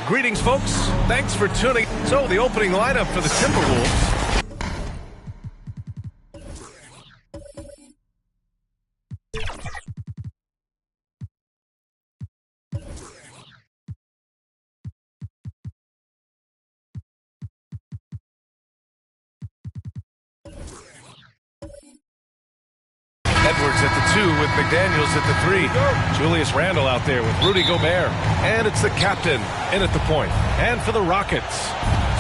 Greetings, folks. Thanks for tuning. So, the opening lineup for the Timberwolves. Edwards at the 2 with McDaniels at the 3. Julius Randle out there with Rudy Gobert. And it's the captain in at the point. And for the Rockets,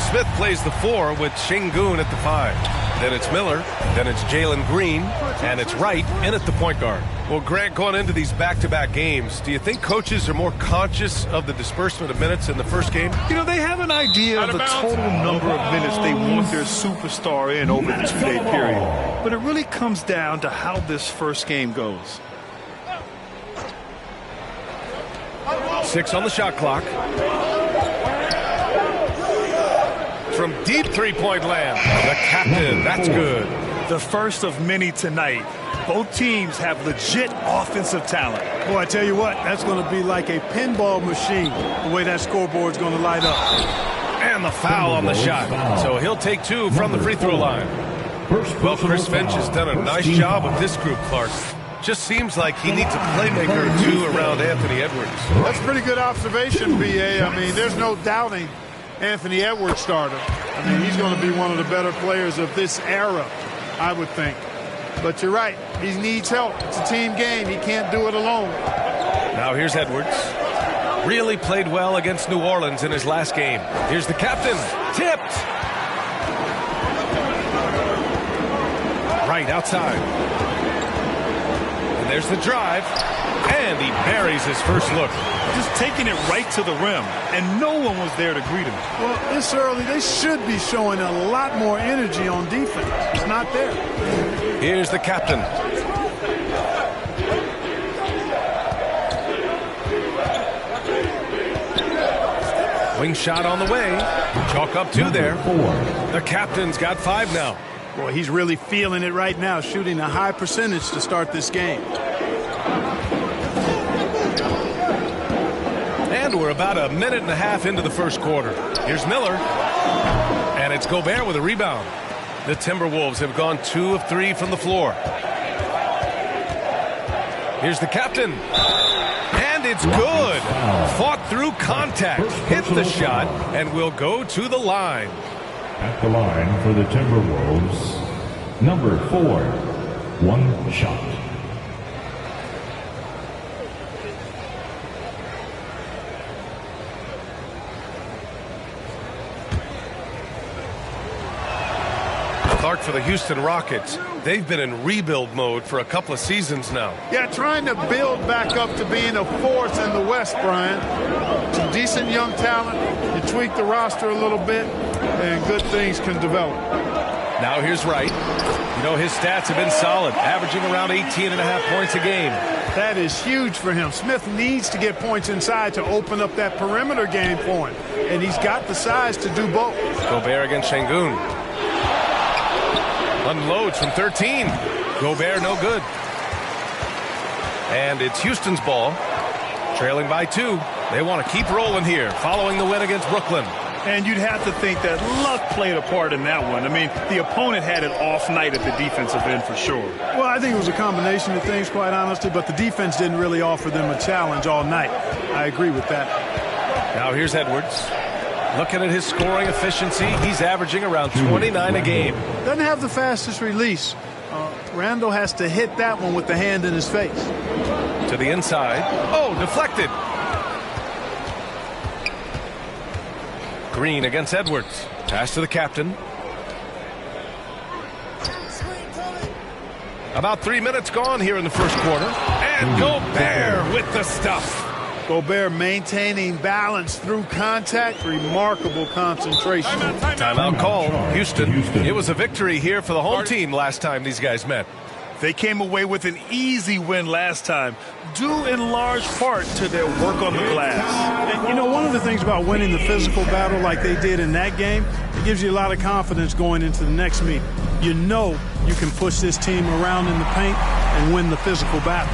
Smith plays the 4 with Şengün at the 5. Then it's Miller. Then it's Jalen Green. And it's Wright in at the point guard. Well, Grant, going into these back-to-back games, do you think coaches are more conscious of the disbursement of minutes in the first game? You know, they have an idea of the total number of minutes they want their superstar in over the 2-day period. But it really comes down to how this first game goes. 6 on the shot clock. From deep three-point land, the captain, that's good. The first of many tonight. Both teams have legit offensive talent. Boy, I tell you what, that's going to be like a pinball machine, the way that scoreboard's going to light up. And the foul on the shot. So he'll take 2 from the free throw line. Well, Chris Finch has done a nice job with this group, Clark. Just seems like he needs a playmaker or 2 around Anthony Edwards. That's a pretty good observation, B.A. I mean, there's no doubting Anthony Edwards starter. I mean, he's going to be one of the better players of this era, I would think. But you're right. He needs help. It's a team game. He can't do it alone. Now here's Edwards. Really played well against New Orleans in his last game. Here's the captain. Tipped. Right outside. And there's the drive. And he buries his first look. Just taking it right to the rim. And no one was there to greet him. Well, this early, they should be showing a lot more energy on defense. It's not there. Here's the captain. Wing shot on the way. Chalk up 2 there. The captain's got 5 now. Boy, he's really feeling it right now, shooting a high percentage to start this game. And we're about a minute and a half into the first quarter. Here's Miller. And it's Gobert with a rebound. The Timberwolves have gone 2 of 3 from the floor. Here's the captain. And it's good. Fought through contact. Hit the shot and will go to the line. At the line for the Timberwolves, number 4, 1 shot. Clark, for the Houston Rockets, they've been in rebuild mode for a couple of seasons now. Yeah, trying to build back up to being a force in the West, Brian. Some decent young talent. You tweak the roster a little bit, and good things can develop. Now here's Wright. You know, his stats have been solid, averaging around 18.5 points a game. That is huge for him. Smith needs to get points inside to open up that perimeter game for him, and he's got the size to do both. Gobert against Şengün. Unloads from 13. Gobert no good. And it's Houston's ball. Trailing by 2. They want to keep rolling here following the win against Brooklyn. And you'd have to think that luck played a part in that one. I mean, the opponent had an off night at the defensive end for sure. Well, I think it was a combination of things, quite honestly, but the defense didn't really offer them a challenge all night. I agree with that. Now here's Edwards. Looking at his scoring efficiency, he's averaging around 29 a game. Doesn't have the fastest release. Randle has to hit that one with the hand in his face. To the inside. Oh, deflected. Green against Edwards. Pass to the captain. About 3 minutes gone here in the first quarter. And Gobert with the stuff. Gobert maintaining balance through contact. Remarkable concentration. Timeout call. Houston. It was a victory here for the home team last time these guys met. They came away with an easy win last time, due in large part to their work on the glass. And, you know, one of the things about winning the physical battle like they did in that game, it gives you a lot of confidence going into the next meeting. You know you can push this team around in the paint and win the physical battle.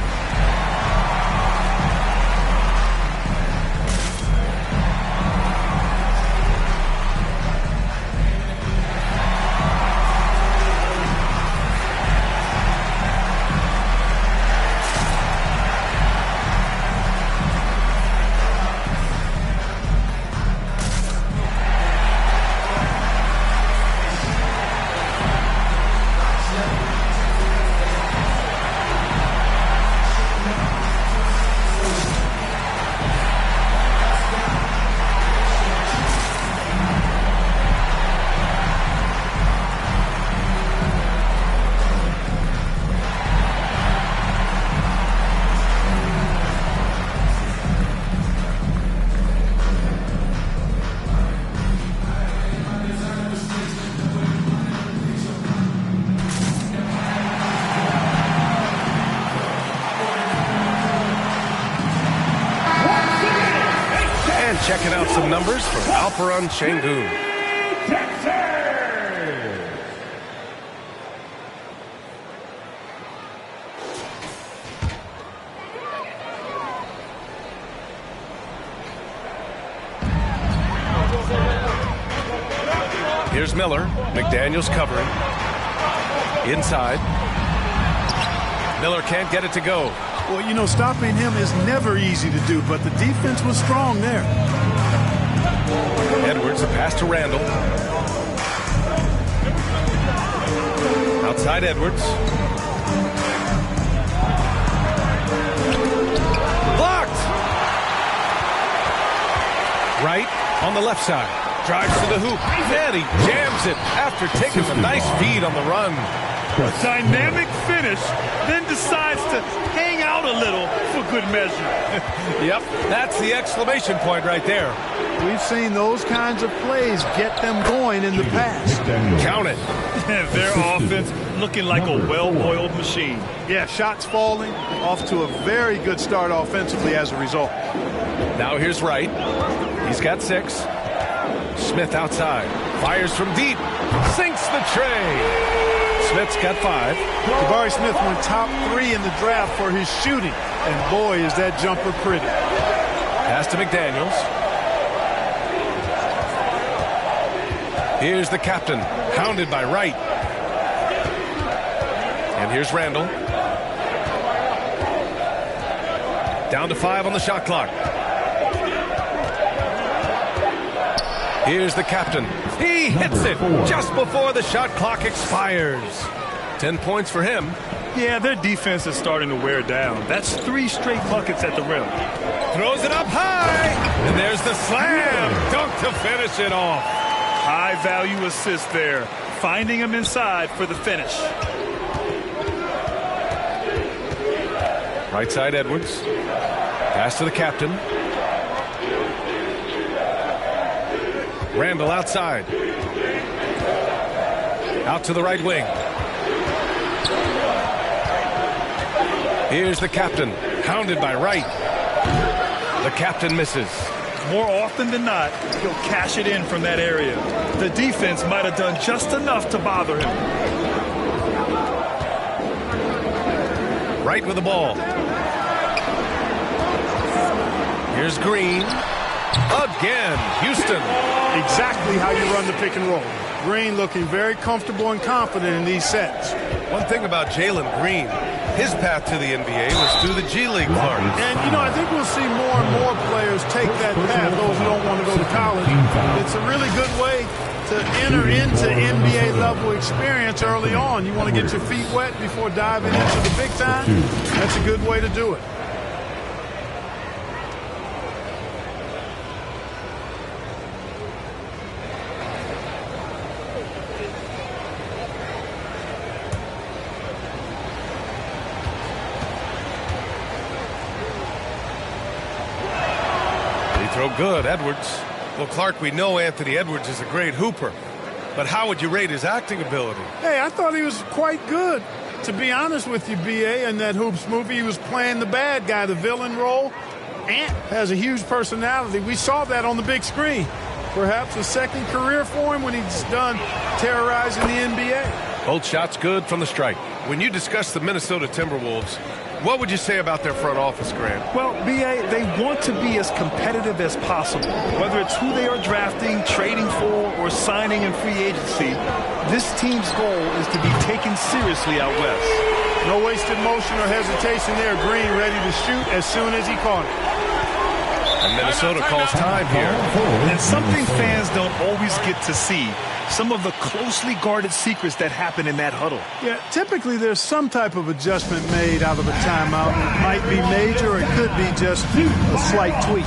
numbers for Alperen Şengün. Here's Miller. McDaniels covering. Inside. Miller can't get it to go. Well, you know, stopping him is never easy to do, but the defense was strong there. Edwards, a pass to Randall. Outside Edwards. Blocked! Right on the left side. Drives to the hoop. And he jams it after taking a nice feed on the run. A dynamic finish, then decides to hang out a little for good measure. Yep, that's the exclamation point right there. We've seen those kinds of plays get them going in the past. Count it. Their offense looking like a well-oiled machine. Yeah, shots falling, off to a very good start offensively as a result. Now here's Wright. He's got 6. Smith outside. Fires from deep. Sinks the tray. Smith's got 5. Jabari Smith went top 3 in the draft for his shooting. And boy, is that jumper pretty. Pass to McDaniels. Here's the captain, hounded by Wright. And here's Randall. Down to 5 on the shot clock. Here's the captain. He hits it just before the shot clock expires. 10 points for him. Yeah, their defense is starting to wear down. That's 3 straight buckets at the rim. Throws it up high. And there's the slam. Dunk to finish it off. High-value assist there. Finding him inside for the finish. Right side Edwards. Pass to the captain. Randall outside. Out to the right wing. Here's the captain, hounded by Wright. The captain misses. More often than not, he'll cash it in from that area. The defense might have done just enough to bother him. Wright with the ball. Here's Green. Again, Houston. Exactly how you run the pick and roll. Green looking very comfortable and confident in these sets. One thing about Jalen Green, his path to the NBA was through the G League part. And, you know, I think we'll see more and more players take that path, those who don't want to go to college. It's a really good way to enter into NBA level experience early on. You want to get your feet wet before diving into the big time? That's a good way to do it. Throw good, Edwards. Well, Clark, we know Anthony Edwards is a great hooper, but how would you rate his acting ability? Hey, I thought he was quite good. To be honest with you, B.A., in that Hoops movie, he was playing the bad guy, the villain role. Ant has a huge personality. We saw that on the big screen. Perhaps a second career for him when he's done terrorizing the NBA. Both shots good from the strike. When you discuss the Minnesota Timberwolves, what would you say about their front office, Grant? Well, B.A., they want to be as competitive as possible. Whether it's who they are drafting, trading for, or signing in free agency, this team's goal is to be taken seriously out west. No wasted motion or hesitation there. Green ready to shoot as soon as he caught it. And Minnesota calls time here. And something fans don't always get to see. Some of the closely guarded secrets that happen in that huddle. Yeah, typically there's some type of adjustment made out of a timeout. It might be major or it could be just a slight tweak.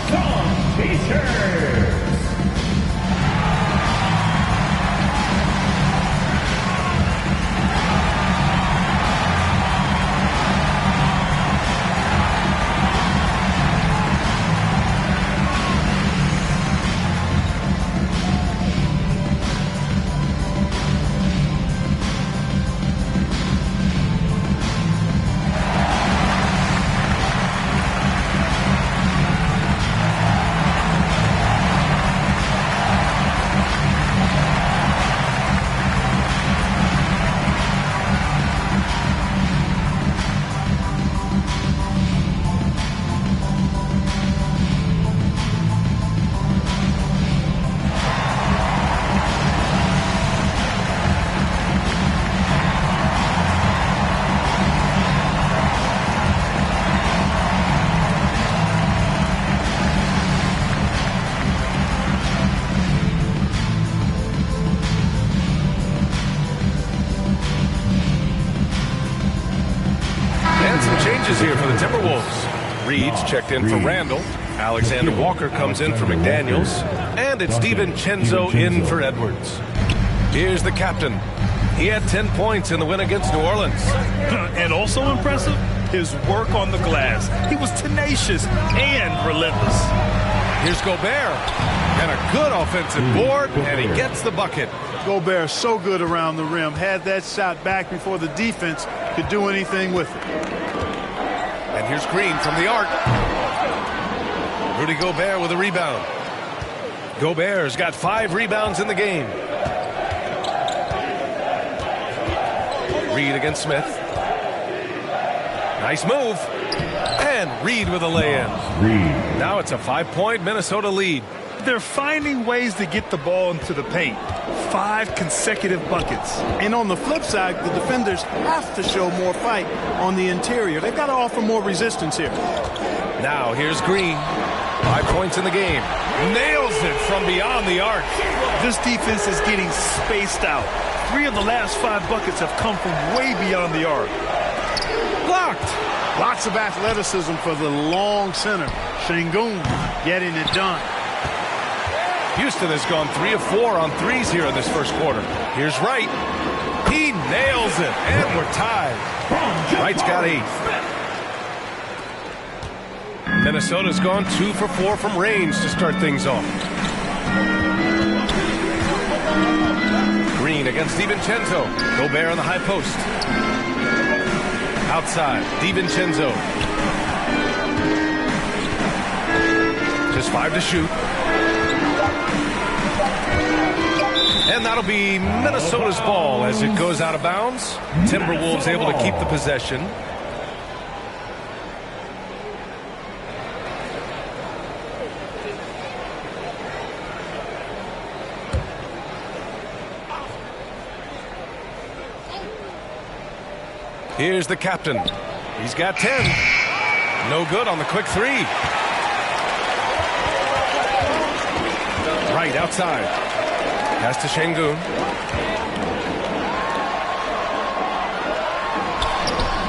Reed's checked in for Randall. Alexander Walker comes in for McDaniels. And it's DiVincenzo in for Edwards. Here's the captain. He had 10 points in the win against New Orleans. And also impressive, his work on the glass. He was tenacious and relentless. Here's Gobert. And a good offensive board, and he gets the bucket. Gobert so good around the rim. Had that shot back before the defense could do anything with it. And here's Green from the arc. Rudy Gobert with a rebound. Gobert's got 5 rebounds in the game. Reed against Smith. Nice move. And Reed with a lay-in. Now it's a 5-point Minnesota lead. They're finding ways to get the ball into the paint. 5 consecutive buckets. And on the flip side, the defenders have to show more fight on the interior. They've got to offer more resistance here. Now here's Green. 5 points in the game. Nails it from beyond the arc. This defense is getting spaced out. 3 of the last 5 buckets have come from way beyond the arc. Blocked. Lots of athleticism for the long center. Şengün getting it done. Houston has gone 3 of 4 on threes here in this first quarter. Here's Wright. He nails it, and we're tied. Wright's got 8. Minnesota's gone 2 for 4 from range to start things off. Green against DiVincenzo. Gobert on the high post. Outside, DiVincenzo. Just 5 to shoot. And that'll be Minnesota's ball as it goes out of bounds. Timberwolves able to keep the possession. Here's the captain. He's got 10. No good on the quick 3. Right outside. Pass to Şengün.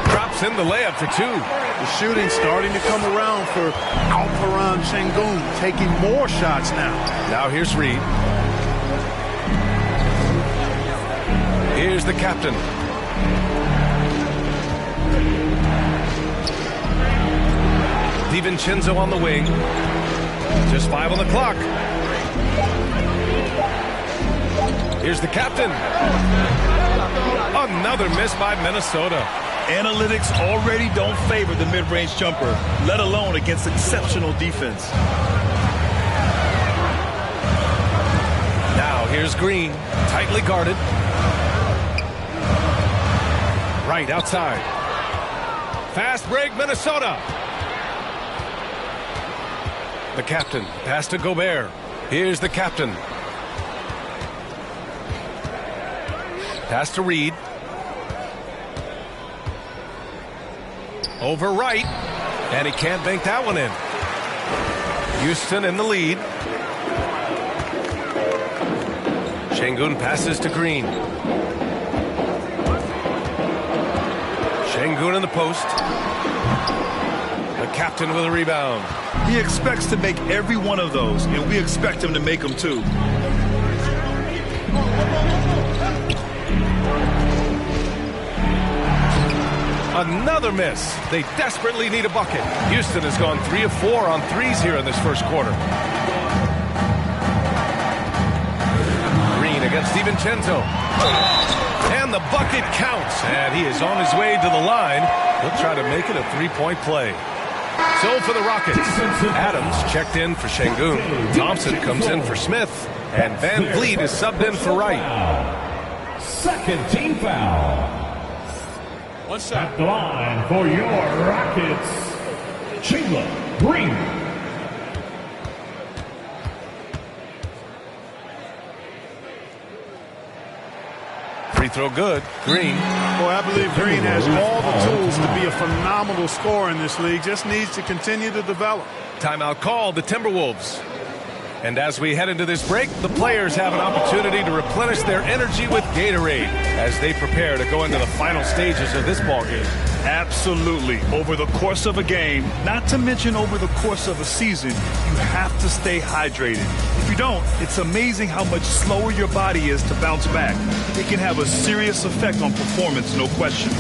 Drops in the layup for 2. The shooting starting to come around for Alperen Şengün, taking more shots now. Now here's Reed. Here's the captain. DiVincenzo on the wing. Just 5 on the clock. Here's the captain. Another miss by Minnesota. Analytics already don't favor the mid-range jumper, let alone against exceptional defense. Now here's Green, tightly guarded. Right outside. Fast break, Minnesota. The captain, pass to Gobert. Here's the captain. Pass to Reed. Over Wright. And he can't bank that one in. Houston in the lead. Şengün passes to Green. Şengün in the post. The captain with a rebound. He expects to make every one of those, and we expect him to make them too. Another miss. They desperately need a bucket. Houston has gone 3 of 4 on threes here in this first quarter. Green against DiVincenzo. And the bucket counts. And he is on his way to the line. He'll try to make it a 3-point play. So for the Rockets, Adams checked in for Şengün. Thompson comes in for Smith. And Van Vliet is subbed in for Wright. Second team foul. At the line for your Rockets, Chandler Green. Free throw good. Green. Boy, I believe Green has all the tools to be a phenomenal scorer in this league. Just needs to continue to develop. Timeout called, the Timberwolves. And as we head into this break, the players have an opportunity to replenish their energy with Gatorade as they prepare to go into the final stages of this ballgame. Absolutely. Over the course of a game, not to mention over the course of a season, you have to stay hydrated. If you don't, it's amazing how much slower your body is to bounce back. It can have a serious effect on performance, no question.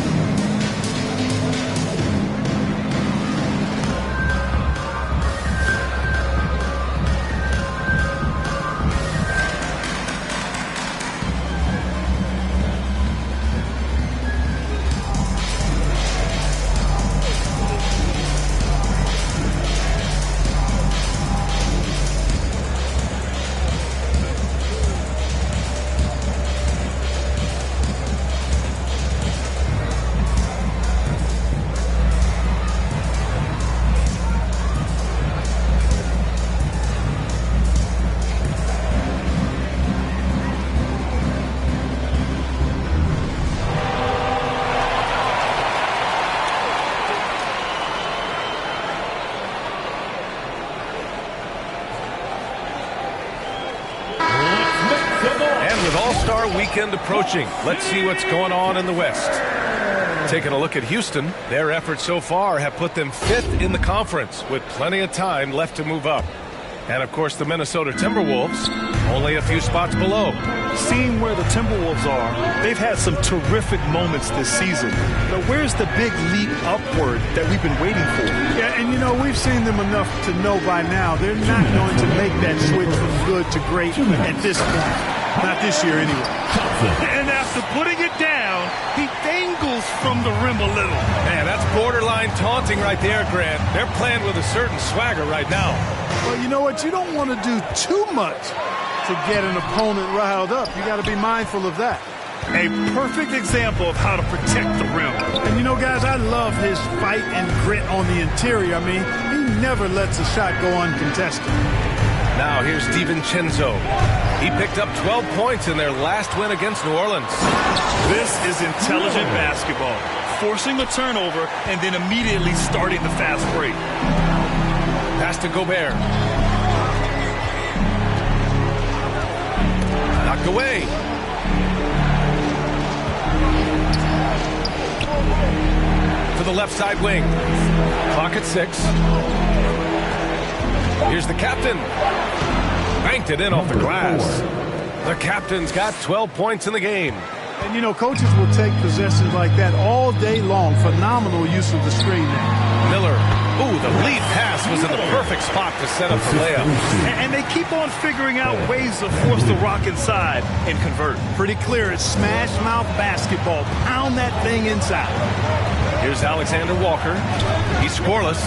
Weekend approaching. Let's see what's going on in the West. Taking a look at Houston, their efforts so far have put them 5th in the conference with plenty of time left to move up. And of course the Minnesota Timberwolves only a few spots below. Seeing where the Timberwolves are, they've had some terrific moments this season. But where's the big leap upward that we've been waiting for? Yeah, and you know, we've seen them enough to know by now they're not going to make that switch from good to great at this point. Not this year, anyway. And after putting it down, he dangles from the rim a little. Man, that's borderline taunting right there, Grant. They're playing with a certain swagger right now. Well, you know what? You don't want to do too much to get an opponent riled up. You got to be mindful of that. A perfect example of how to protect the rim. And you know, guys, I love his fight and grit on the interior. I mean, he never lets a shot go uncontested. Now here's DiVincenzo. He picked up 12 points in their last win against New Orleans. This is intelligent basketball. Forcing a turnover and then immediately starting the fast break. Pass to Gobert. Knocked away. To the left side wing. Clock at 6. Here's the captain. Banked it in off the glass. The captain's got 12 points in the game. And, you know, coaches will take possessions like that all day long. Phenomenal use of the screen there. Miller. Ooh, the lead pass was in the perfect spot to set up the layup. And they keep on figuring out ways to force the Rock inside and convert. Pretty clear. It's smash mouth basketball. Pound that thing inside. Here's Alexander Walker. He's scoreless.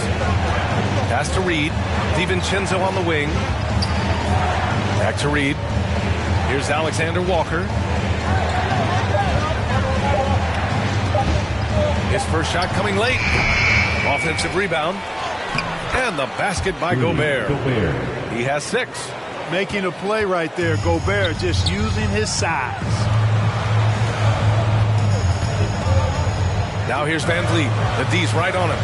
Pass to Reed. DiVincenzo on the wing. Back to Reed. Here's Alexander Walker. His first shot coming late. Offensive rebound. And the basket by Gobert. He has 6. Making a play right there. Gobert just using his size. Now here's Van Vliet. The D's right on him.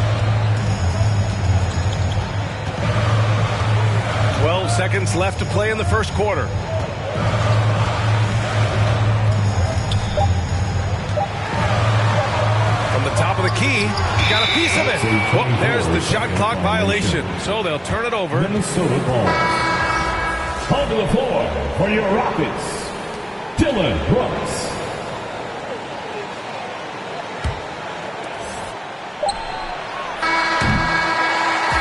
12 seconds left to play in the first quarter. From the top of the key, he got a piece of it. Well, there's the shot clock violation. So they'll turn it over. Minnesota ball. Onto the floor for your Rockets, Dillon Brooks.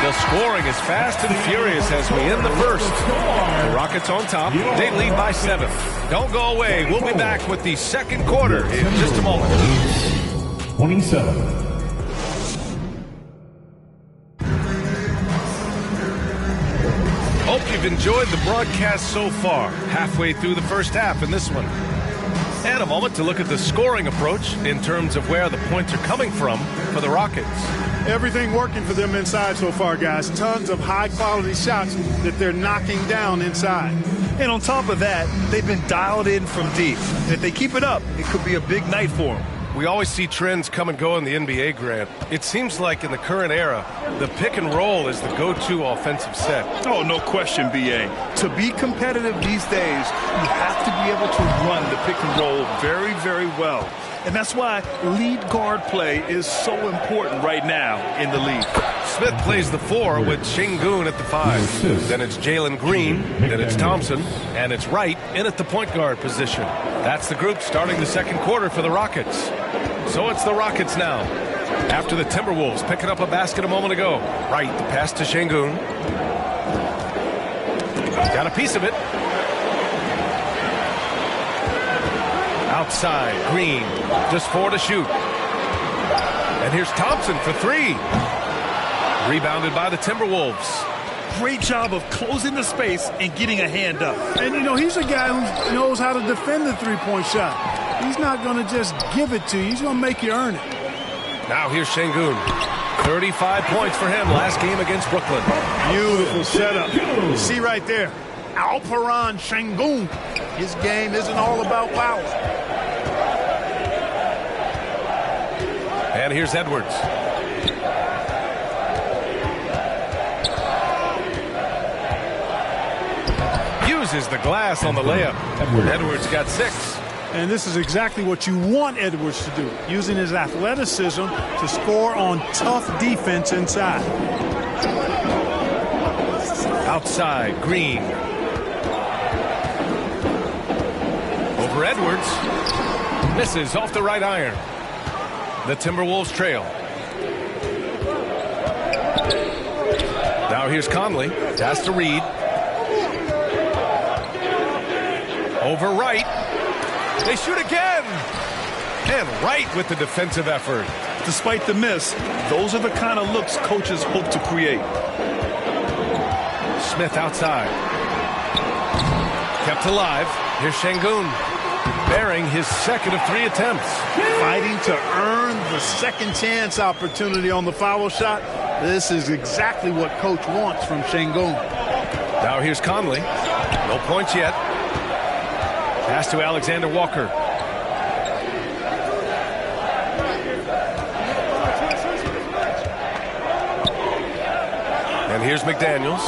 The scoring is fast and furious as we end the first. The Rockets on top. They lead by 7. Don't go away. We'll be back with the second quarter in just a moment. 27. Hope you've enjoyed the broadcast so far. Halfway through the first half in this one. And a moment to look at the scoring approach in terms of where the points are coming from for the Rockets. Everything working for them inside so far, guys. Tons of high-quality shots that they're knocking down inside. And on top of that, they've been dialed in from deep. And if they keep it up, it could be a big night for them. We always see trends come and go in the NBA, Grant. It seems like in the current era, the pick and roll is the go-to offensive set. Oh, no question, B.A. To be competitive these days, you have to be able to run the pick and roll very, very well. And that's why lead guard play is so important right now in the league. Smith plays the 4 with Sengun at the 5. Then it's Jalen Green, then it's Thompson, and it's Wright in at the point guard position. That's the group starting the second quarter for the Rockets. So it's the Rockets now. After the Timberwolves picking up a basket a moment ago. Wright, the pass to Sengun. Got a piece of it. Outside, Green, just 4 to shoot. And here's Thompson for 3. Rebounded by the Timberwolves. Great job of closing the space and getting a hand up. And, you know, he's a guy who knows how to defend the three-point shot. He's not going to just give it to you. He's going to make you earn it. Now here's Sengun. 35 points for him last game against Brooklyn. Beautiful setup. You see right there, Alperen Sengun. His game isn't all about power. And here's Edwards. Uses the glass on the layup. Edwards got 6. And this is exactly what you want Edwards to do, using his athleticism to score on tough defense inside. Outside, Green. Over Edwards. Misses off the right iron. The Timberwolves trail. Now here's Conley. Pass to Reed. Over Wright. They shoot again. And Wright with the defensive effort. Despite the miss, those are the kind of looks coaches hope to create. Smith outside. Kept alive. Here's Sengun. Bearing his second of 3 attempts. Fighting to earn the second chance opportunity on the foul shot. This is exactly what coach wants from Sengun. Now here's Conley. No points yet. Pass to Alexander Walker. And here's McDaniels.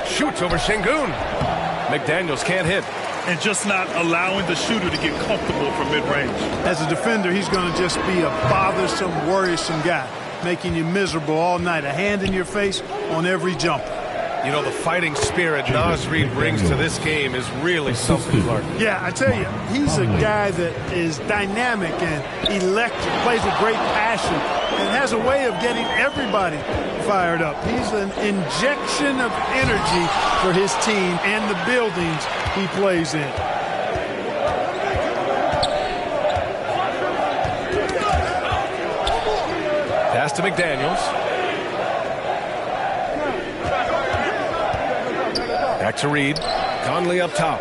Shoots over Sengun. McDaniels can't hit. And just not allowing the shooter to get comfortable from mid-range. As a defender, he's going to just be a bothersome, worrisome guy, making you miserable all night. A hand in your face on every jumper. You know, the fighting spirit Naz Reid brings to this game is really something, Clark. Yeah, I tell you, he's a guy that is dynamic and electric, plays with great passion, and has a way of getting everybody fired up. He's an injection of energy for his team and the buildings he plays in. Pass to McDaniels. Back to Reed. Conley up top.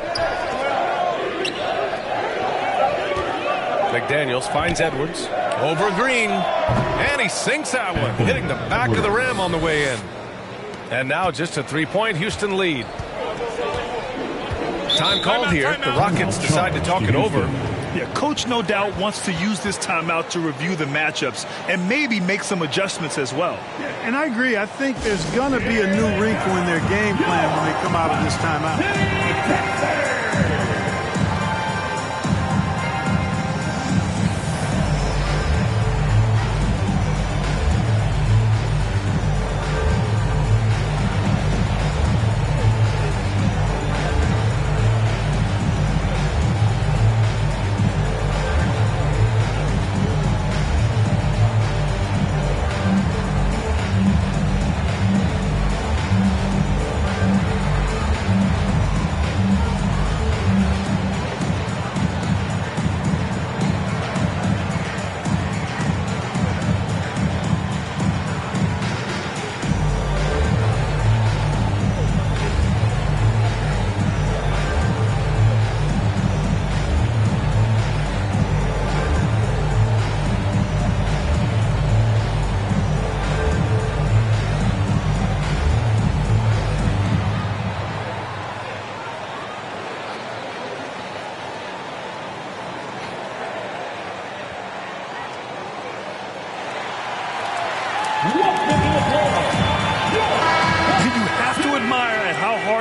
McDaniels finds Edwards. Over Green. And he sinks that one, hitting the back of the rim on the way in. And now just a 3-point Houston lead. Time called here. The Rockets decide to talk it over. Yeah, coach no doubt wants to use this timeout to review the matchups and maybe make some adjustments as well. Yeah, and I agree. I think there's going to be a new wrinkle in their game plan when they come out of this timeout.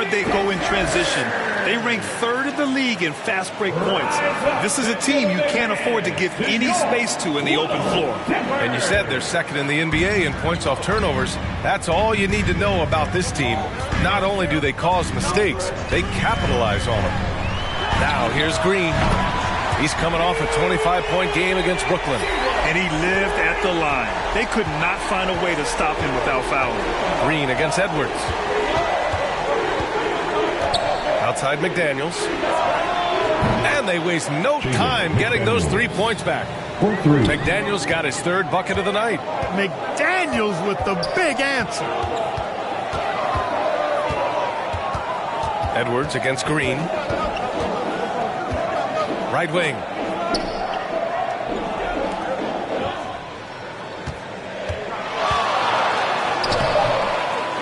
would they go in transition. They rank 3rd in the league in fast break points. This is a team you can't afford to give any space to in the open floor. And you said they're 2nd in the NBA in points off turnovers. That's all you need to know about this team. Not only do they cause mistakes, they capitalize on them. Now here's Green. He's coming off a 25-point game against Brooklyn. And he lived at the line. They could not find a way to stop him without fouling. Green against Edwards. Outside McDaniels. And they waste no time getting those 3 points back. McDaniels got his 3rd bucket of the night. McDaniels with the big answer. Edwards against Green. Right wing.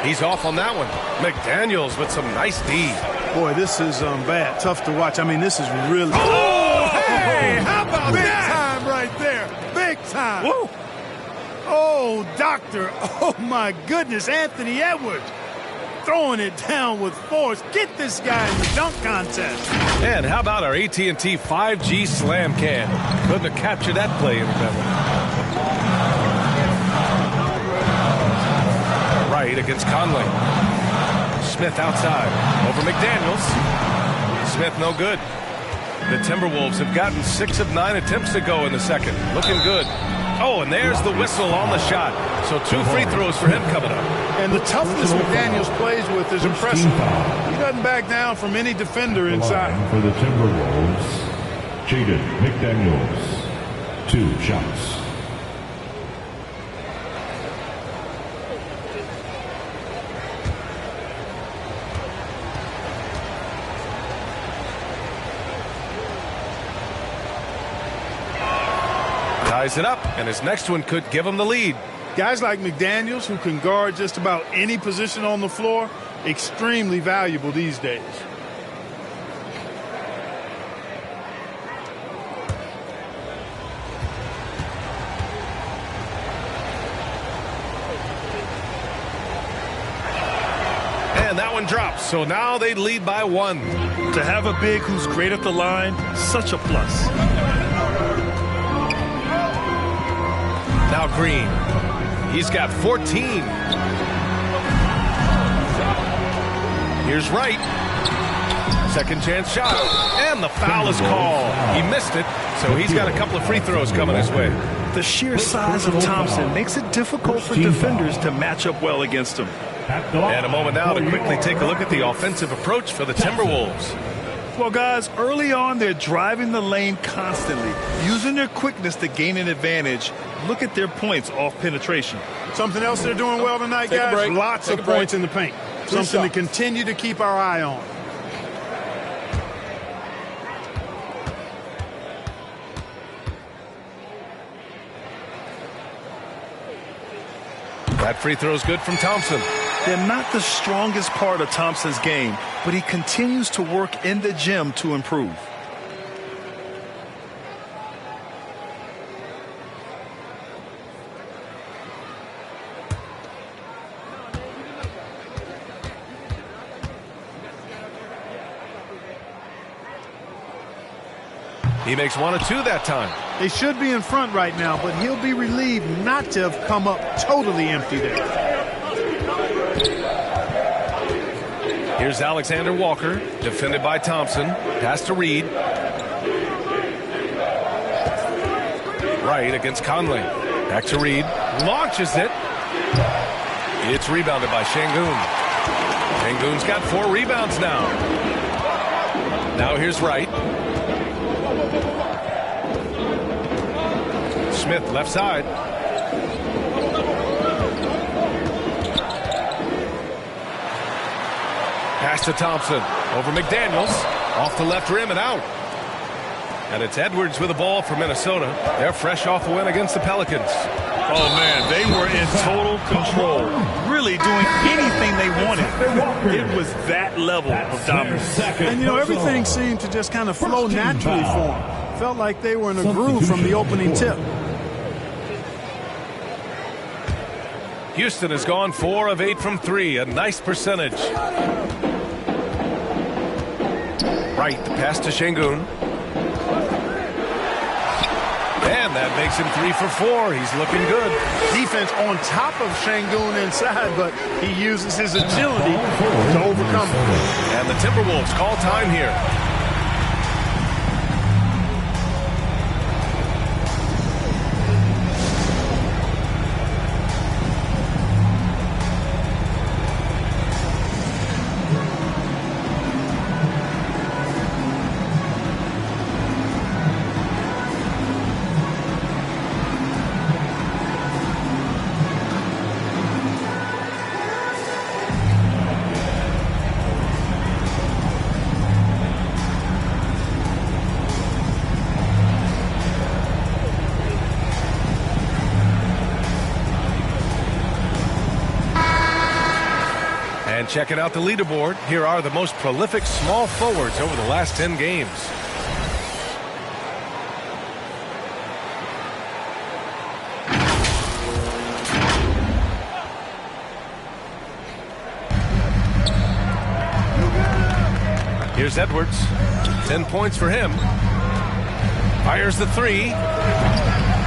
He's off on that one. McDaniels with some nice D. Boy, this is bad. Tough to watch. I mean, this is really... Oh, hey, how about big that? time right there. Big time. Woo. Oh, doctor. Oh, my goodness. Anthony Edwards throwing it down with force. Get this guy in the dunk contest. And how about our AT&T 5G slam cam? Couldn't have captured that play any better. Right against Conley. Smith outside. Over McDaniels. Smith no good. The Timberwolves have gotten 6 of 9 attempts to go in the second. Looking good. Oh, and there's the whistle on the shot. So 2 free throws for him coming up. And the toughness McDaniels plays with is impressive. He doesn't back down from any defender inside. For the Timberwolves, Jaden McDaniels. 2 shots. Ties it up, and his next one could give him the lead. Guys like McDaniels, who can guard just about any position on the floor, extremely valuable these days. And that one drops, so now they lead by 1. To have a big who's great at the line, such a plus. Now Green. He's got 14. Here's Wright. Second chance shot. And the foul is called. He missed it, so he's got a couple of free throws coming his way. The sheer size of Thompson makes it difficult for defenders to match up well against him. And a moment now to quickly take a look at the offensive approach for the Timberwolves. Well, guys, early on, they're driving the lane constantly, using their quickness to gain an advantage. Look at their points off penetration. Something else they're doing well tonight, guys? Lots of points in the paint. Something to continue to keep our eye on. That free throw is good from Thompson. They're not the strongest part of Thompson's game, but he continues to work in the gym to improve. He makes 1 or 2 that time. They should be in front right now, but he'll be relieved not to have come up totally empty there. Here's Alexander Walker, defended by Thompson. Pass to Reed. Right against Conley. Back to Reed. Launches it. It's rebounded by Şengün. Şengün's got 4 rebounds now. Now here's Wright. Smith left side. Pass to Thompson. Over McDaniels. Off the left rim and out. And it's Edwards with the ball for Minnesota. They're fresh off a win against the Pelicans. Oh, man, they were in total control, really doing anything they wanted. It was that level of dominance. And, you know, everything seemed to just kind of flow naturally for them. Felt like they were in a groove from the opening tip. Houston has gone 4 of 8 from 3, a nice percentage. Right, the pass to Şengün. And that makes him 3 for 4. He's looking good. Defense on top of Şengün inside, but he uses his agility to overcome it. And the Timberwolves call time here. And checking out the leaderboard, here are the most prolific small forwards over the last 10 games. Here's Edwards. 10 points for him. Fires the 3.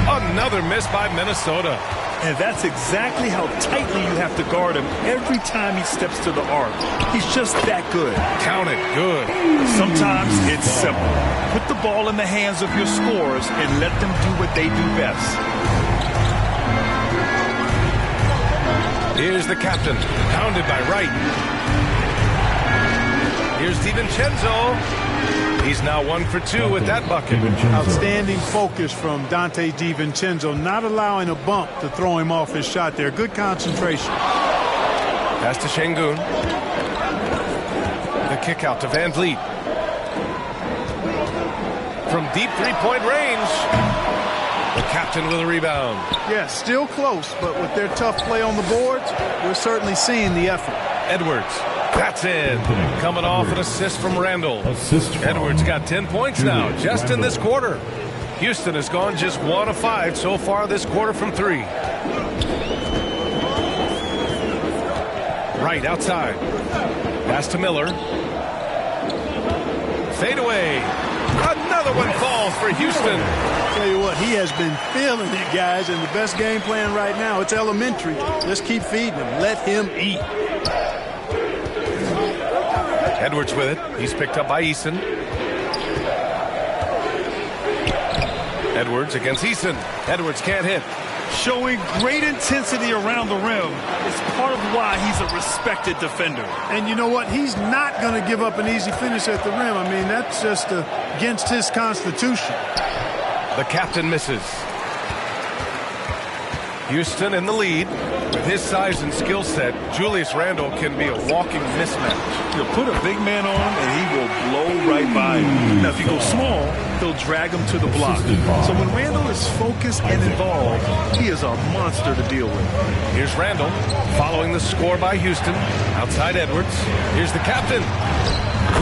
Another miss by Minnesota. And that's exactly how tightly you have to guard him every time he steps to the arc. He's just that good. Count it. Good. Sometimes it's simple. Put the ball in the hands of your scorers and let them do what they do best. Here's the captain. Pounded by Wright. Here's DiVincenzo. He's now 1 for 2 with that bucket. Outstanding focus from Donte DiVincenzo, not allowing a bump to throw him off his shot there. Good concentration. Pass to Şengün. The kick out to Van Vliet. From deep three-point range. The captain with a rebound. Yeah, still close, but with their tough play on the boards, we're certainly seeing the effort. Edwards. That's in. Coming off an assist from Randall. Edwards got 10 points now, just in this quarter. Houston has gone just 1 of 5 so far this quarter from 3. Right outside. Pass to Miller. Fade away. Another one falls for Houston. Tell you what, he has been feeling it, guys, and the best game plan right now, it's elementary. Just keep feeding him. Let him eat. Edwards with it. He's picked up by Eason. Edwards against Eason. Edwards can't hit. Showing great intensity around the rim is part of why he's a respected defender. And you know what? He's not going to give up an easy finish at the rim. I mean, that's just against his constitution. The captain misses. Houston in the lead. With his size and skill set, Julius Randle can be a walking mismatch. You'll put a big man on him, and he will blow right by him. Now, if you go small, he'll drag him to the block. So when Randle is focused and involved, he is a monster to deal with. Here's Randle, following the score by Houston. Outside Edwards. Here's the captain.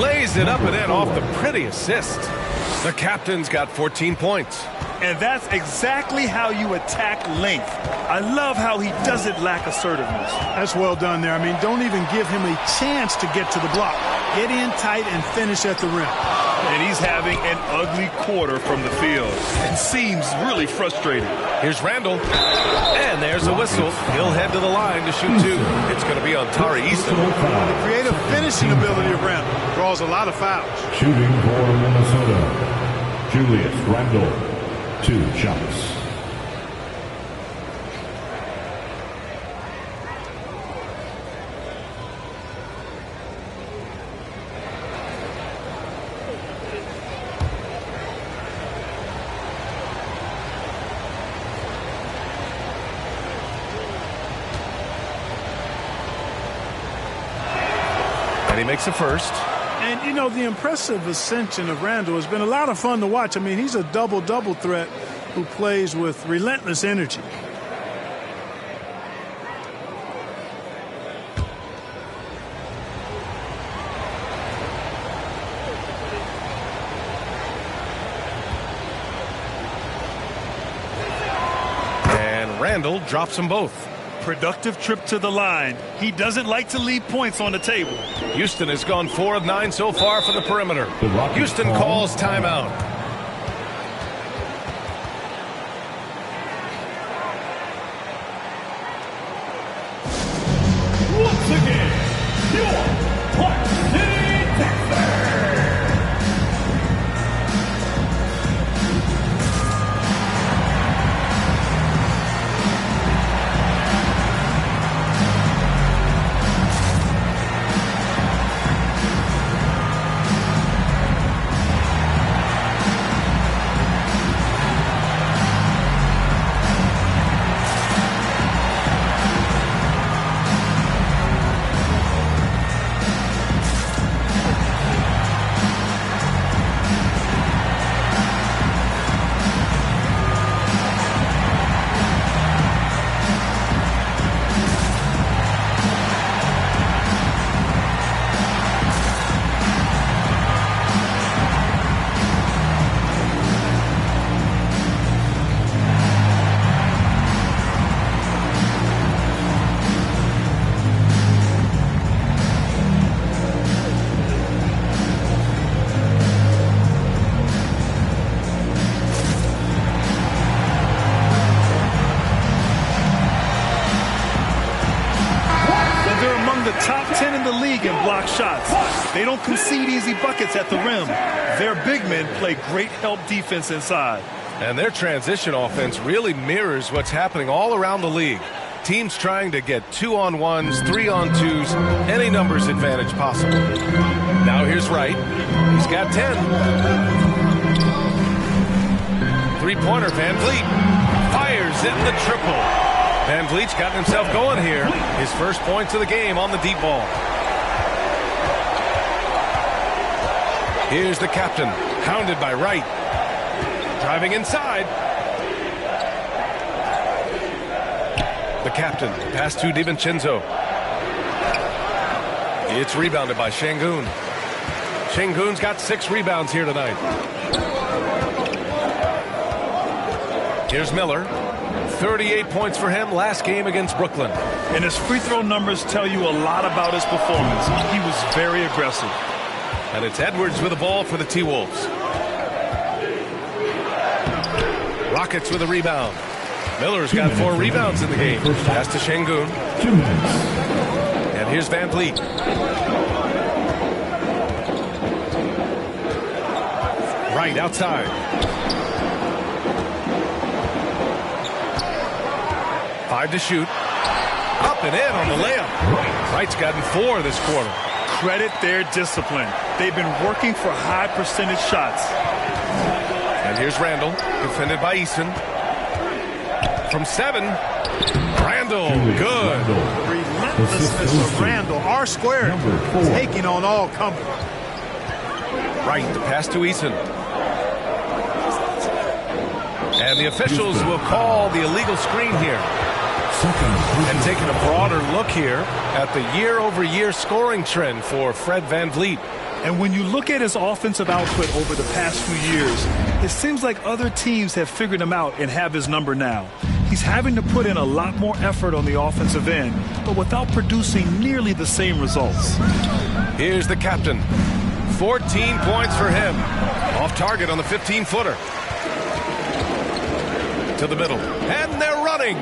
Lays it up and in off the pretty assist. The captain's got 14 points. And that's exactly how you attack length. I love how he doesn't lack assertiveness. That's well done there. I mean, don't even give him a chance to get to the block. Get in tight and finish at the rim. And he's having an ugly quarter from the field. It seems really frustrating. Here's Randle. And there's a whistle. He'll head to the line to shoot 2. It's going to be on Tari Eason. The creative finishing ability of Randle draws a lot of fouls. Shooting for Minnesota, Julius Randle. 2 shots. And he makes a first. And, you know, the impressive ascension of Randle has been a lot of fun to watch. I mean, he's a double-double threat who plays with relentless energy. And Randle drops them both. productive trip to the line. He doesn't like to leave points on the table. Houston has gone 4 of 9 so far from the perimeter. Houston calls timeout. Once again, your Clark City Texans. Top 10 in the league in block shots. They don't concede easy buckets at the rim. Their big men play great help defense inside. And their transition offense really mirrors what's happening all around the league. Teams trying to get 2-on-1s, 3-on-2s, any numbers advantage possible. Now here's Wright. He's got 10. Three-pointer, Van Vliet fires in the triple. Van Vliet's gotten himself going here. His first points of the game on the deep ball. Here's the captain, hounded by Wright. Driving inside. The captain, pass to DiVincenzo. It's rebounded by Şengün. Şengün's got 6 rebounds here tonight. Here's Miller. 38 points for him last game against Brooklyn. And his free throw numbers tell you a lot about his performance. He was very aggressive. And it's Edwards with the ball for the T-Wolves. Rockets with a rebound. Miller's got 4 rebounds in the game. Pass to Şengün. And here's Van Vliet. Right outside. Five to shoot. Up and in on the layup. Wright's gotten 4 this quarter. Credit their discipline. They've been working for high percentage shots. And here's Randall, defended by Eason. From 7, Randall, good. Relentlessness of Randall. R-squared, taking on all comers. Wright, the pass to Eason. And the officials will call the illegal screen here. And taking a broader look here at the year-over-year scoring trend for Fred Van Vliet. And when you look at his offensive output over the past few years, it seems like other teams have figured him out and have his number now. He's having to put in a lot more effort on the offensive end, but without producing nearly the same results. Here's the captain. 14 points for him. Off target on the 15-footer. To the middle. And they're running.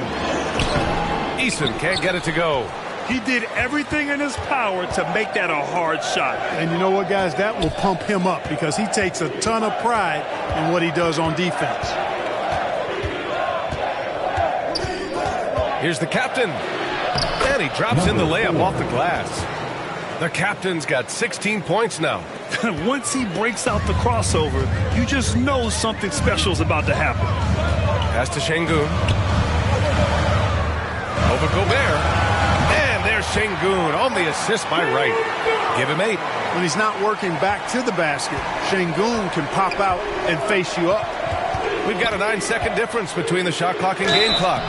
Eason can't get it to go. He did everything in his power to make that a hard shot. And you know what, guys? That will pump him up because he takes a ton of pride in what he does on defense. Here's the captain. And he drops in the layup off the glass. The captain's got 16 points now. Once he breaks out the crossover, you just know something special is about to happen. Pass to Şengün. Over Gobert. And there's Şengün on the assist by Wright. Give him 8. When he's not working back to the basket, Şengün can pop out and face you up. We've got a 9-second difference between the shot clock and game clock.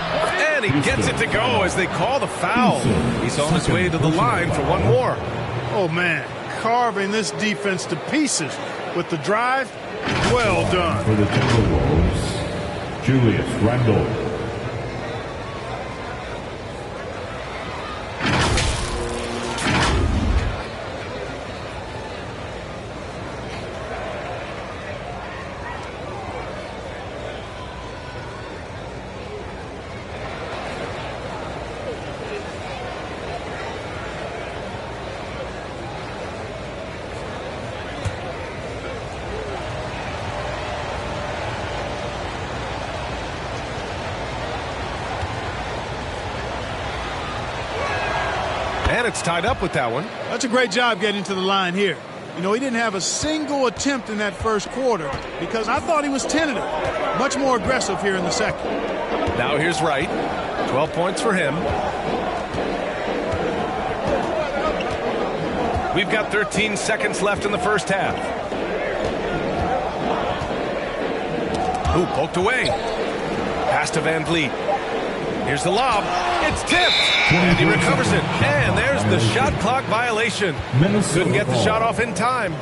And he gets it to go as they call the foul. He's on his way to the line for one more. Oh, man. Carving this defense to pieces with the drive. Well done. For the Timberwolves, Julius Randle. And it's tied up with that one. That's a great job getting to the line here. You know, he didn't have a single attempt in that first quarter because I thought he was tentative. Much more aggressive here in the second. Now here's Wright. 12 points for him. We've got 13 seconds left in the first half. Ooh, poked away. Pass to Van Vliet. Here's the lob. It's tipped. And he recovers it. And there's the shot clock violation. Couldn't get the shot off in time.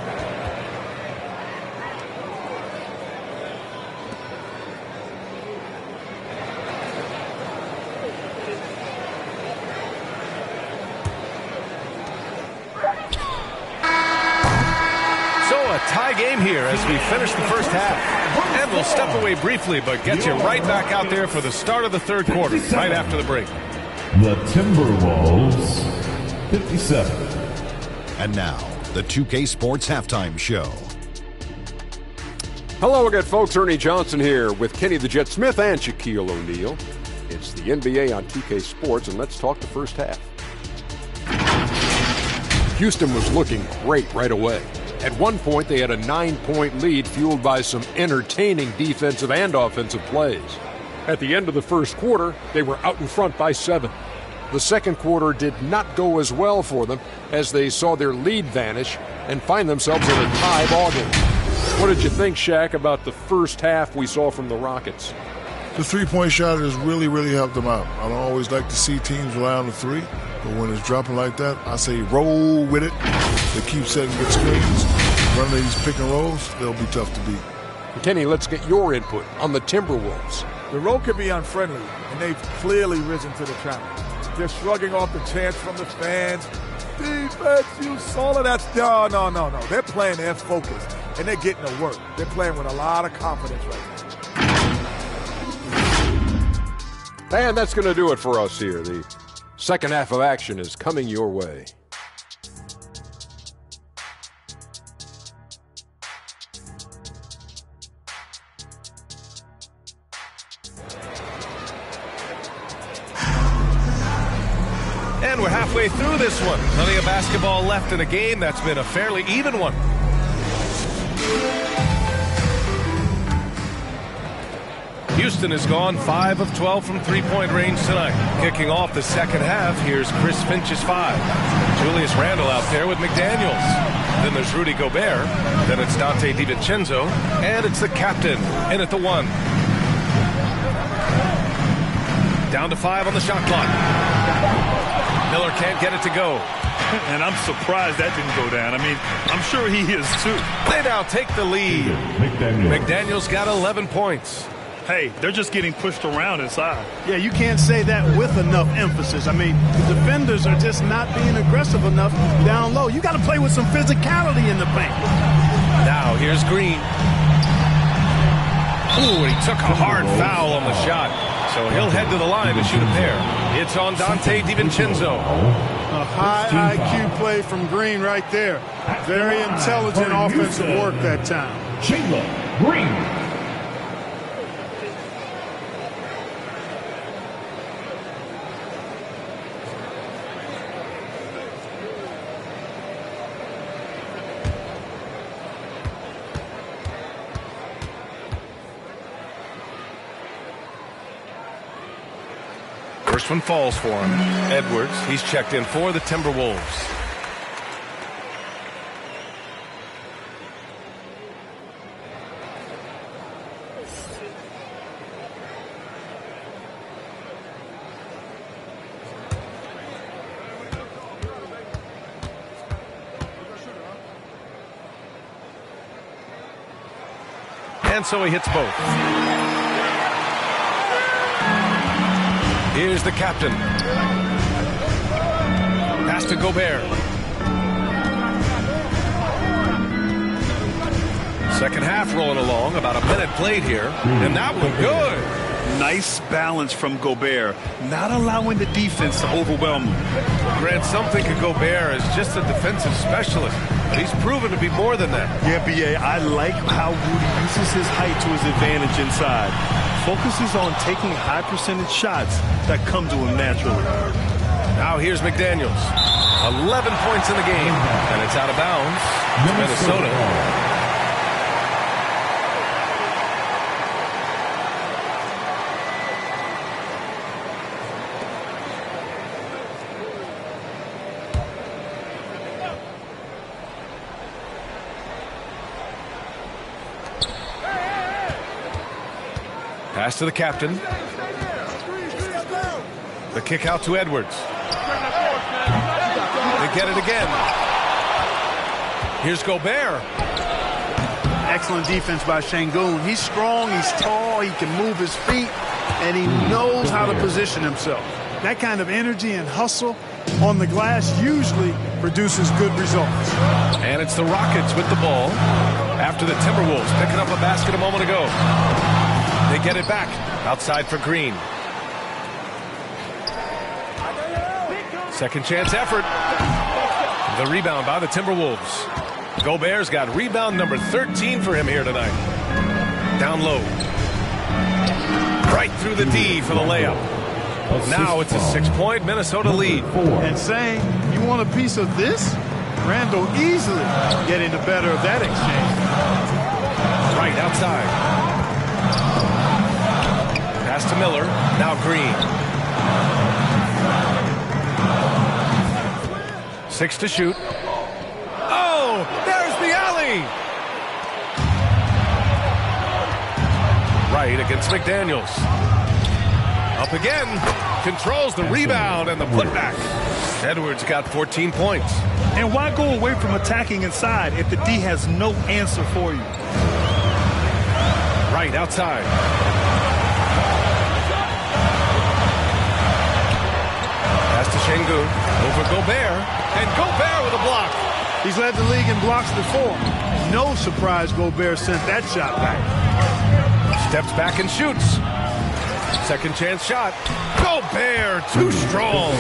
Tie game here as we finish the first half. And we'll step away briefly, but get you right back out there for the start of the third quarter, right after the break. The Timberwolves, 57. And now, the 2K Sports Halftime Show. Hello again, folks. Ernie Johnson here with Kenny the Jet Smith and Shaquille O'Neal. It's the NBA on 2K Sports, and let's talk the first half. Houston was looking great right away. At one point, they had a 9-point lead fueled by some entertaining defensive and offensive plays. At the end of the first quarter, they were out in front by 7. The second quarter did not go as well for them as they saw their lead vanish and find themselves in a tie ball game. What did you think, Shaq, about the first half we saw from the Rockets? The three-point shot has really, really helped them out. I don't always like to see teams rely on the three, but when it's dropping like that, I say roll with it. They keep setting good screens, running these pick and rolls, they'll be tough to beat. Kenny, let's get your input on the Timberwolves. The road can be unfriendly, and they've clearly risen to the challenge. They're shrugging off the chants from the fans. Defense, you solid. That's no. They're playing their focus, and they're getting to work. They're playing with a lot of confidence right now. And that's going to do it for us here. The second half of action is coming your way. And we're halfway through this one. Plenty of basketball left in a game that's been a fairly even one. Houston has gone 5 of 12 from three-point range tonight. Kicking off the second half, here's Chris Finch's 5. Julius Randle out there with McDaniels. Then there's Rudy Gobert. Then it's Dante DiVincenzo. And it's the captain in at the 1. Down to 5 on the shot clock. Miller can't get it to go. And I'm surprised that didn't go down. I mean, I'm sure he is too. They now take the lead. McDaniels got 11 points. Hey, they're just getting pushed around inside. Yeah, you can't say that with enough emphasis. I mean, the defenders are just not being aggressive enough down low. You got to play with some physicality in the paint. Now, here's Green. Ooh, he took a hard foul on the shot. So he'll head to the line to shoot a pair. It's on Dante DiVincenzo. A high IQ play from Green right there. Very intelligent offensive work that time. Jalen Green. First one falls for him. Edwards, he's checked in for the Timberwolves. And so he hits both. Here's the captain. Pass to Gobert. Second half rolling along. About a minute played here. And that one good. Nice balance from Gobert. Not allowing the defense to overwhelm him. Grant, some think of Gobert as just a defensive specialist. But he's proven to be more than that. Yeah, B.A., I like how Rudy uses his height to his advantage inside. Focuses on taking high percentage shots that come to him naturally. Now here's McDaniels. 11 points in the game, and it's out of bounds. It's Minnesota. Pass to the captain. The kick out to Edwards. They get it again. Here's Gobert. Excellent defense by Şengün. He's strong, he's tall, he can move his feet, and he knows how to position himself. That kind of energy and hustle on the glass usually produces good results. And it's the Rockets with the ball after the Timberwolves picking up a basket a moment ago. They get it back outside for Green. Second chance effort. The rebound by the Timberwolves. Gobert's got rebound number 13 for him here tonight. Down low. Right through the D for the layup. Now it's a 6-point Minnesota lead. And saying, you want a piece of this? Randall easily getting the better of that exchange. Right outside. Pass to Miller. Now Green. 6 to shoot. Oh, there's the alley. Right against McDaniels. Up again. Controls the rebound and the putback. Edwards got 14 points. And why go away from attacking inside if the D has no answer for you? Right outside. Pass to Şengün. Over Gobert. And Gobert with a block. He's led the league in blocks before. No surprise Gobert sent that shot back. Steps back and shoots. Second chance shot. Gobert, too strong.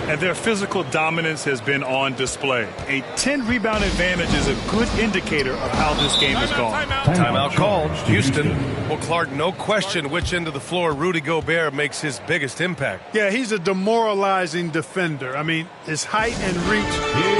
And their physical dominance has been on display. A 10-rebound advantage is a good indicator of how this game has gone. Timeout called. Houston. Well, Clark, no question which end of the floor Rudy Gobert makes his biggest impact. Yeah, he's a demoralizing defender. I mean, his height and reach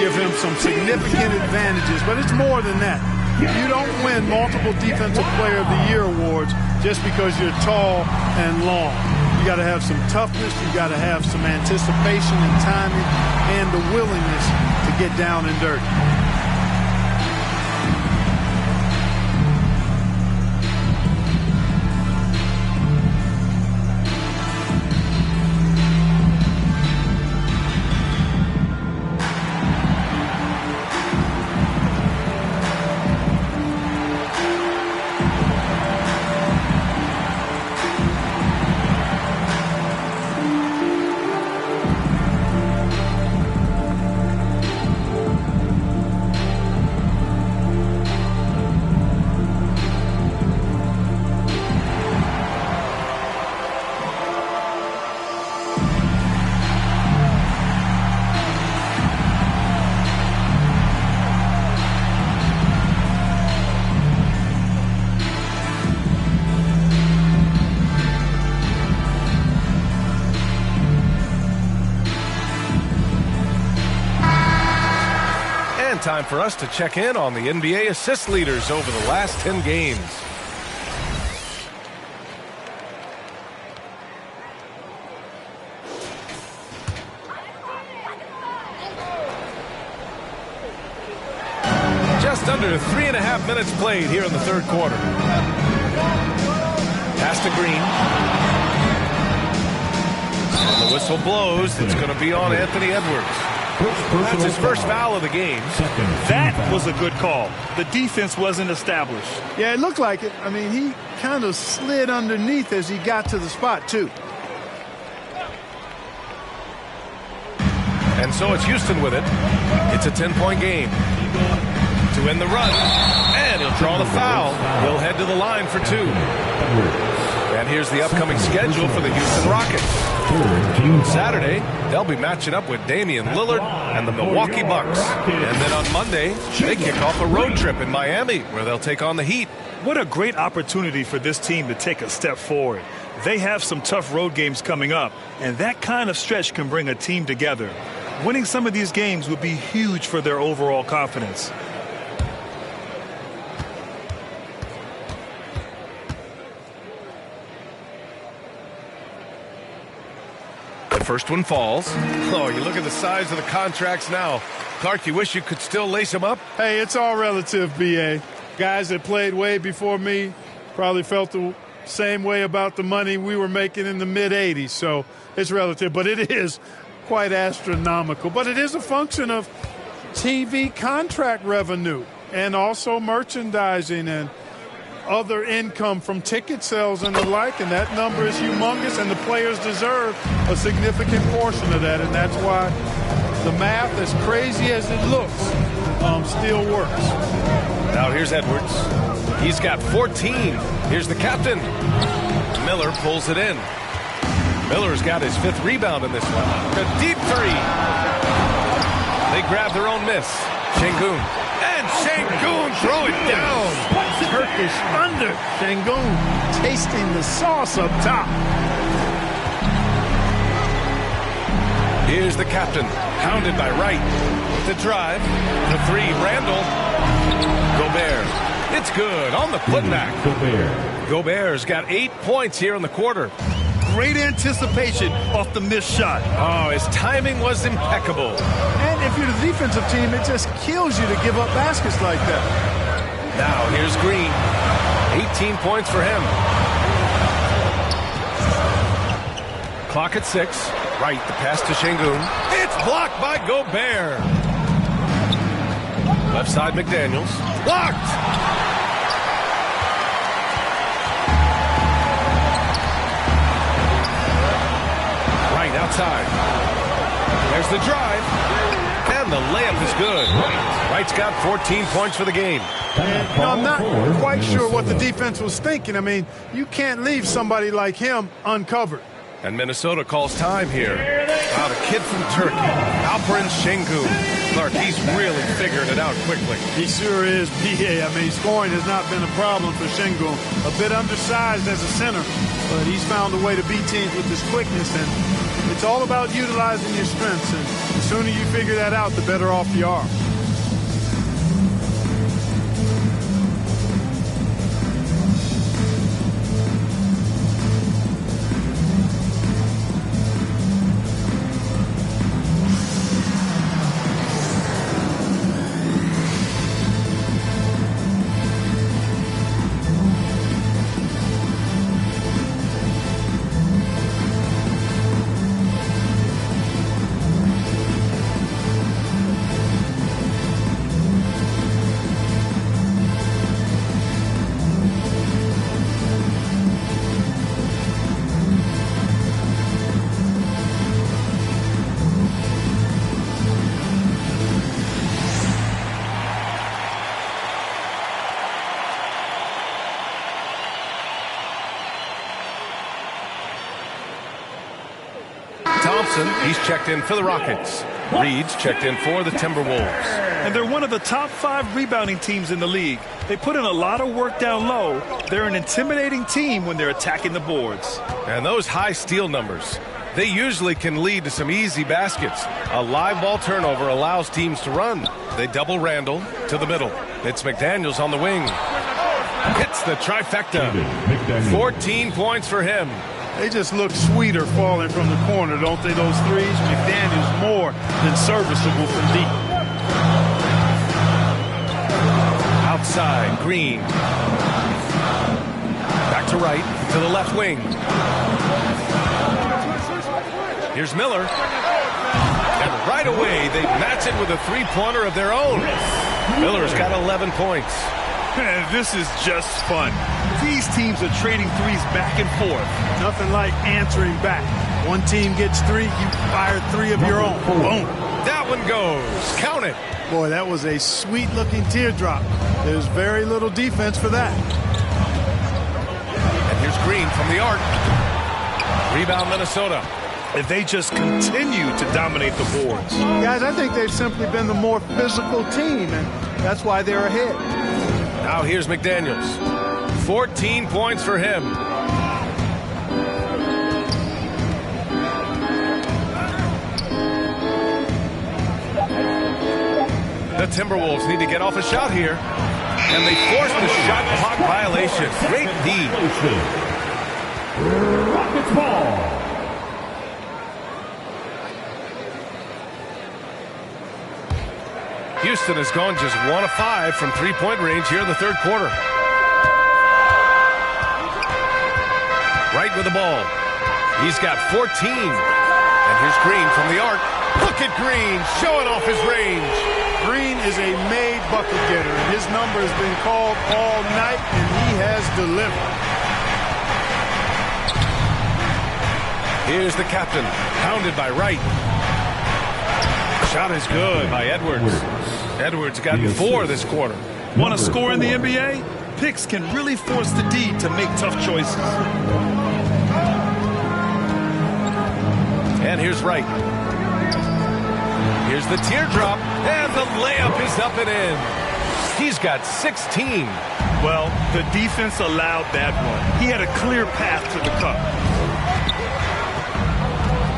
give him some significant advantages, but it's more than that. You don't win multiple Defensive Player of the Year awards just because you're tall and long. You got to have some toughness, you got to have some anticipation and timing, and the willingness to get down and dirty. Time for us to check in on the NBA assist leaders over the last 10 games. Just under 3.5 minutes played here in the third quarter. Pass to Green. And the whistle blows. It's going to be on Anthony Edwards. That's his first foul of the game. That was a good call. The defense wasn't established. Yeah, it looked like it. I mean, he kind of slid underneath as he got to the spot, too. And so it's Houston with it. It's a 10-point game. To end the run. And he'll draw the foul. He'll head to the line for 2. And here's the upcoming schedule for the Houston Rockets. Saturday, they'll be matching up with Damian Lillard and the Milwaukee Bucks. And then on Monday, they kick off a road trip in Miami where they'll take on the Heat. What a great opportunity for this team to take a step forward. They have some tough road games coming up, and that kind of stretch can bring a team together. Winning some of these games would be huge for their overall confidence. The first one falls. Oh, you look at the size of the contracts now. Clark, you wish you could still lace them up? Hey, it's all relative, B.A. Guys that played way before me probably felt the same way about the money we were making in the mid-'80s. So it's relative, but it is quite astronomical. But it is a function of TV contract revenue and also merchandising and other income from ticket sales and the like, and that number is humongous, and the players deserve a significant portion of that, and that's why the math, as crazy as it looks, still works. Now here's Edwards. He's got 14. Here's the captain. Miller pulls it in. Miller's got his 5th rebound in this one. A deep three. They grab their own miss. Şengün. And Şengün throw it down. Turkish under. Şengün tasting the sauce up top. Here's the captain, pounded by Wright. The drive, the three, Randall. Gobert. It's good on the putback. Gobert's got 8 points here in the quarter. Great anticipation off the missed shot. Oh, his timing was impeccable. And if you're the defensive team, it just kills you to give up baskets like that. Now here's Green. 18 points for him. Clock at 6. Right, the pass to Şengün. It's blocked by Gobert. Left side, McDaniels. Blocked! Right outside. There's the drive. And the layup is good. Wright's got 14 points for the game. And, I'm not quite sure what the defense was thinking. I mean, you can't leave somebody like him uncovered. And Minnesota calls time here. Wow, the kid from Turkey, Alperen Şengün. Clark, he's really figuring it out quickly. He sure is, B.A. I mean, scoring has not been a problem for Şengün. A bit undersized as a center, but he's found a way to beat teams with his quickness. And it's all about utilizing your strengths. And the sooner you figure that out, the better off you are. Thompson, he's checked in for the Rockets. Reed's checked in for the Timberwolves. And they're one of the top 5 rebounding teams in the league. They put in a lot of work down low. They're an intimidating team when they're attacking the boards. And those high steal numbers, they usually can lead to some easy baskets. A live ball turnover allows teams to run. They double Randall to the middle. It's McDaniels on the wing. Hits the trifecta. 14 points for him. They just look sweeter falling from the corner, don't they, those threes? McDaniels more than serviceable from deep. Outside, Green. Back to right, to the left wing. Here's Miller. And right away, they match it with a three-pointer of their own. Miller's got 11 points. This is just fun. These teams are trading threes back and forth. Nothing like answering back. One team gets 3, you fire 3 of your own. Boom. That one goes. Count it. Boy, that was a sweet-looking teardrop. There's very little defense for that. And here's Green from the arc. Rebound, Minnesota. If they just continue to dominate the boards. Guys, I think they've simply been the more physical team, and that's why they're ahead. Now here's McDaniels. 14 points for him. The Timberwolves need to get off a shot here. And they force the shot clock violation. Great D. Rockets ball. Houston has gone just 1 of 5 from three-point range here in the third quarter. Wright with the ball. He's got 14. And here's Green from the arc. Look at Green showing off his range. Green is a made bucket getter. His number has been called all night, and he has delivered. Here's the captain, pounded by Wright. Shot is good by Edwards. Edwards got 4 this quarter. Want to score in the NBA? Picks can really force the D to make tough choices. And here's Wright. Here's the teardrop, and the layup is up and in. He's got 16. Well, the defense allowed that one. He had a clear path to the cup.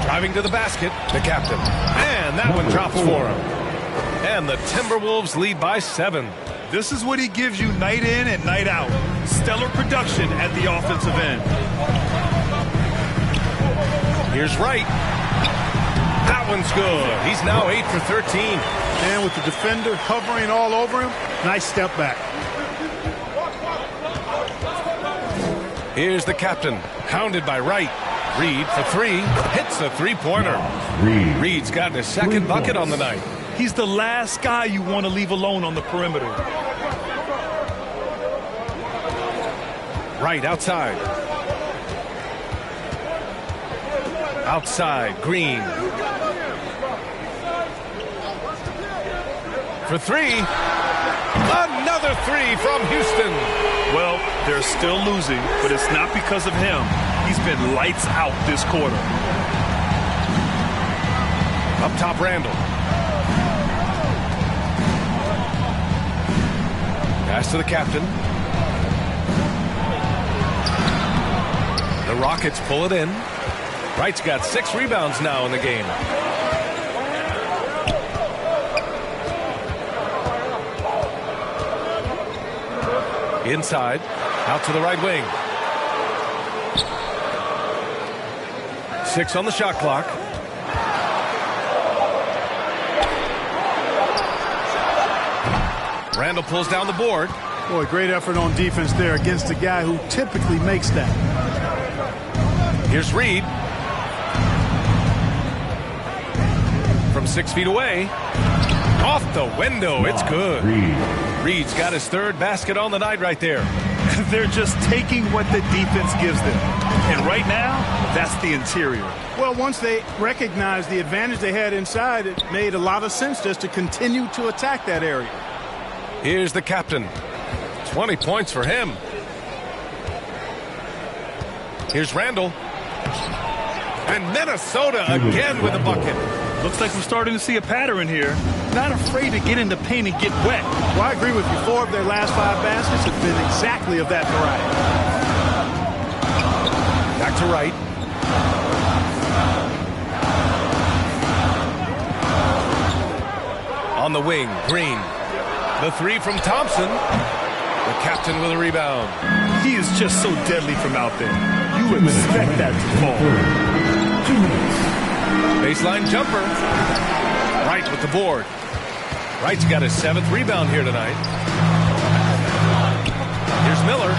Driving to the basket, the captain. And that one drops for him. And the Timberwolves lead by 7. This is what he gives you night in and night out. Stellar production at the offensive end. Here's Wright. That one's good. He's now 8 for 13. And with the defender hovering all over him, nice step back. Here's the captain, hounded by Wright. Reed for 3, hits a three-pointer. Reed's gotten his second bucket on the night. He's the last guy you want to leave alone on the perimeter. Wright outside. Outside, Green. For 3. Another 3 from Houston. Well, they're still losing, but it's not because of him. He's been lights out this quarter. Up top, Randall. Pass to the captain. The Rockets pull it in. Wright's got 6 rebounds now in the game. Inside, out to the right wing. 6 on the shot clock. Randall pulls down the board. Boy, great effort on defense there against a guy who typically makes that. Here's Reed. From 6 feet away. Off the window. It's good. Reed's got his 3rd basket on the night right there. They're just taking what the defense gives them. And right now, that's the interior. Well, once they recognized the advantage they had inside, it made a lot of sense just to continue to attack that area. Here's the captain. 20 points for him. Here's Randall. And Minnesota again with a bucket. Looks like we're starting to see a pattern here. Not afraid to get in the paint and get wet. Well, I agree with you. 4 of their last 5 baskets have been exactly of that variety. Back to Wright. On the wing, Green. The 3 from Thompson. The captain with a rebound. He is just so deadly from out there. You expect that to fall. 2 minutes. Baseline jumper. Wright with the board. Wright's got his 7th rebound here tonight. Here's Miller.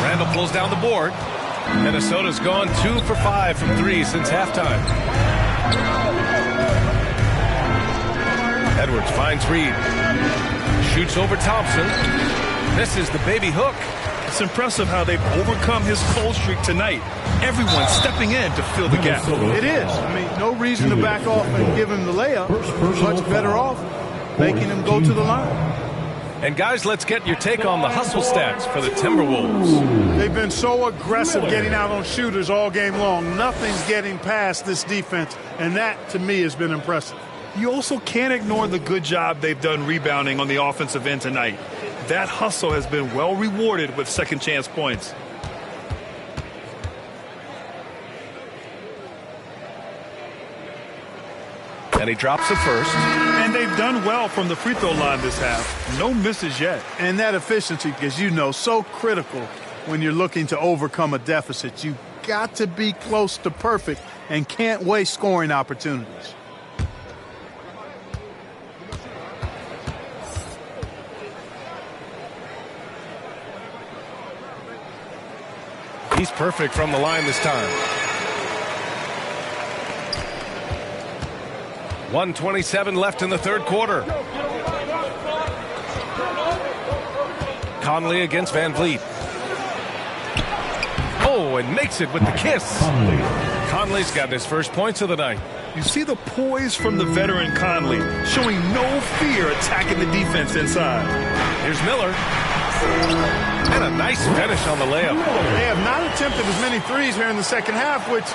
Randall pulls down the board. Minnesota's gone 2 for 5 from 3 since halftime. Edwards finds Reed. Shoots over Thompson. Misses the baby hook. It's impressive how they've overcome his cold streak tonight. Everyone stepping in to fill the gap. It is. I mean, no reason to back off and give him the layup. Much better off making him go to the line. And guys, let's get your take on the hustle stats for the Timberwolves. They've been so aggressive getting out on shooters all game long. Nothing's getting past this defense, and that, to me, has been impressive. You also can't ignore the good job they've done rebounding on the offensive end tonight. That hustle has been well rewarded with second chance points. And he drops the first. And And they've done well from the free throw line this half. No misses yet. And that efficiency, as you know, so critical when you're looking to overcome a deficit. You've got to be close to perfect and can't waste scoring opportunities. He's perfect from the line this time. 1:27 left in the third quarter. Conley against Van Vliet. Oh, and makes it with the kiss. Conley's got his first points of the night. You see the poise from the veteran Conley, showing no fear attacking the defense inside. Here's Miller. And a nice finish on the layup. They have not attempted as many threes here in the second half, which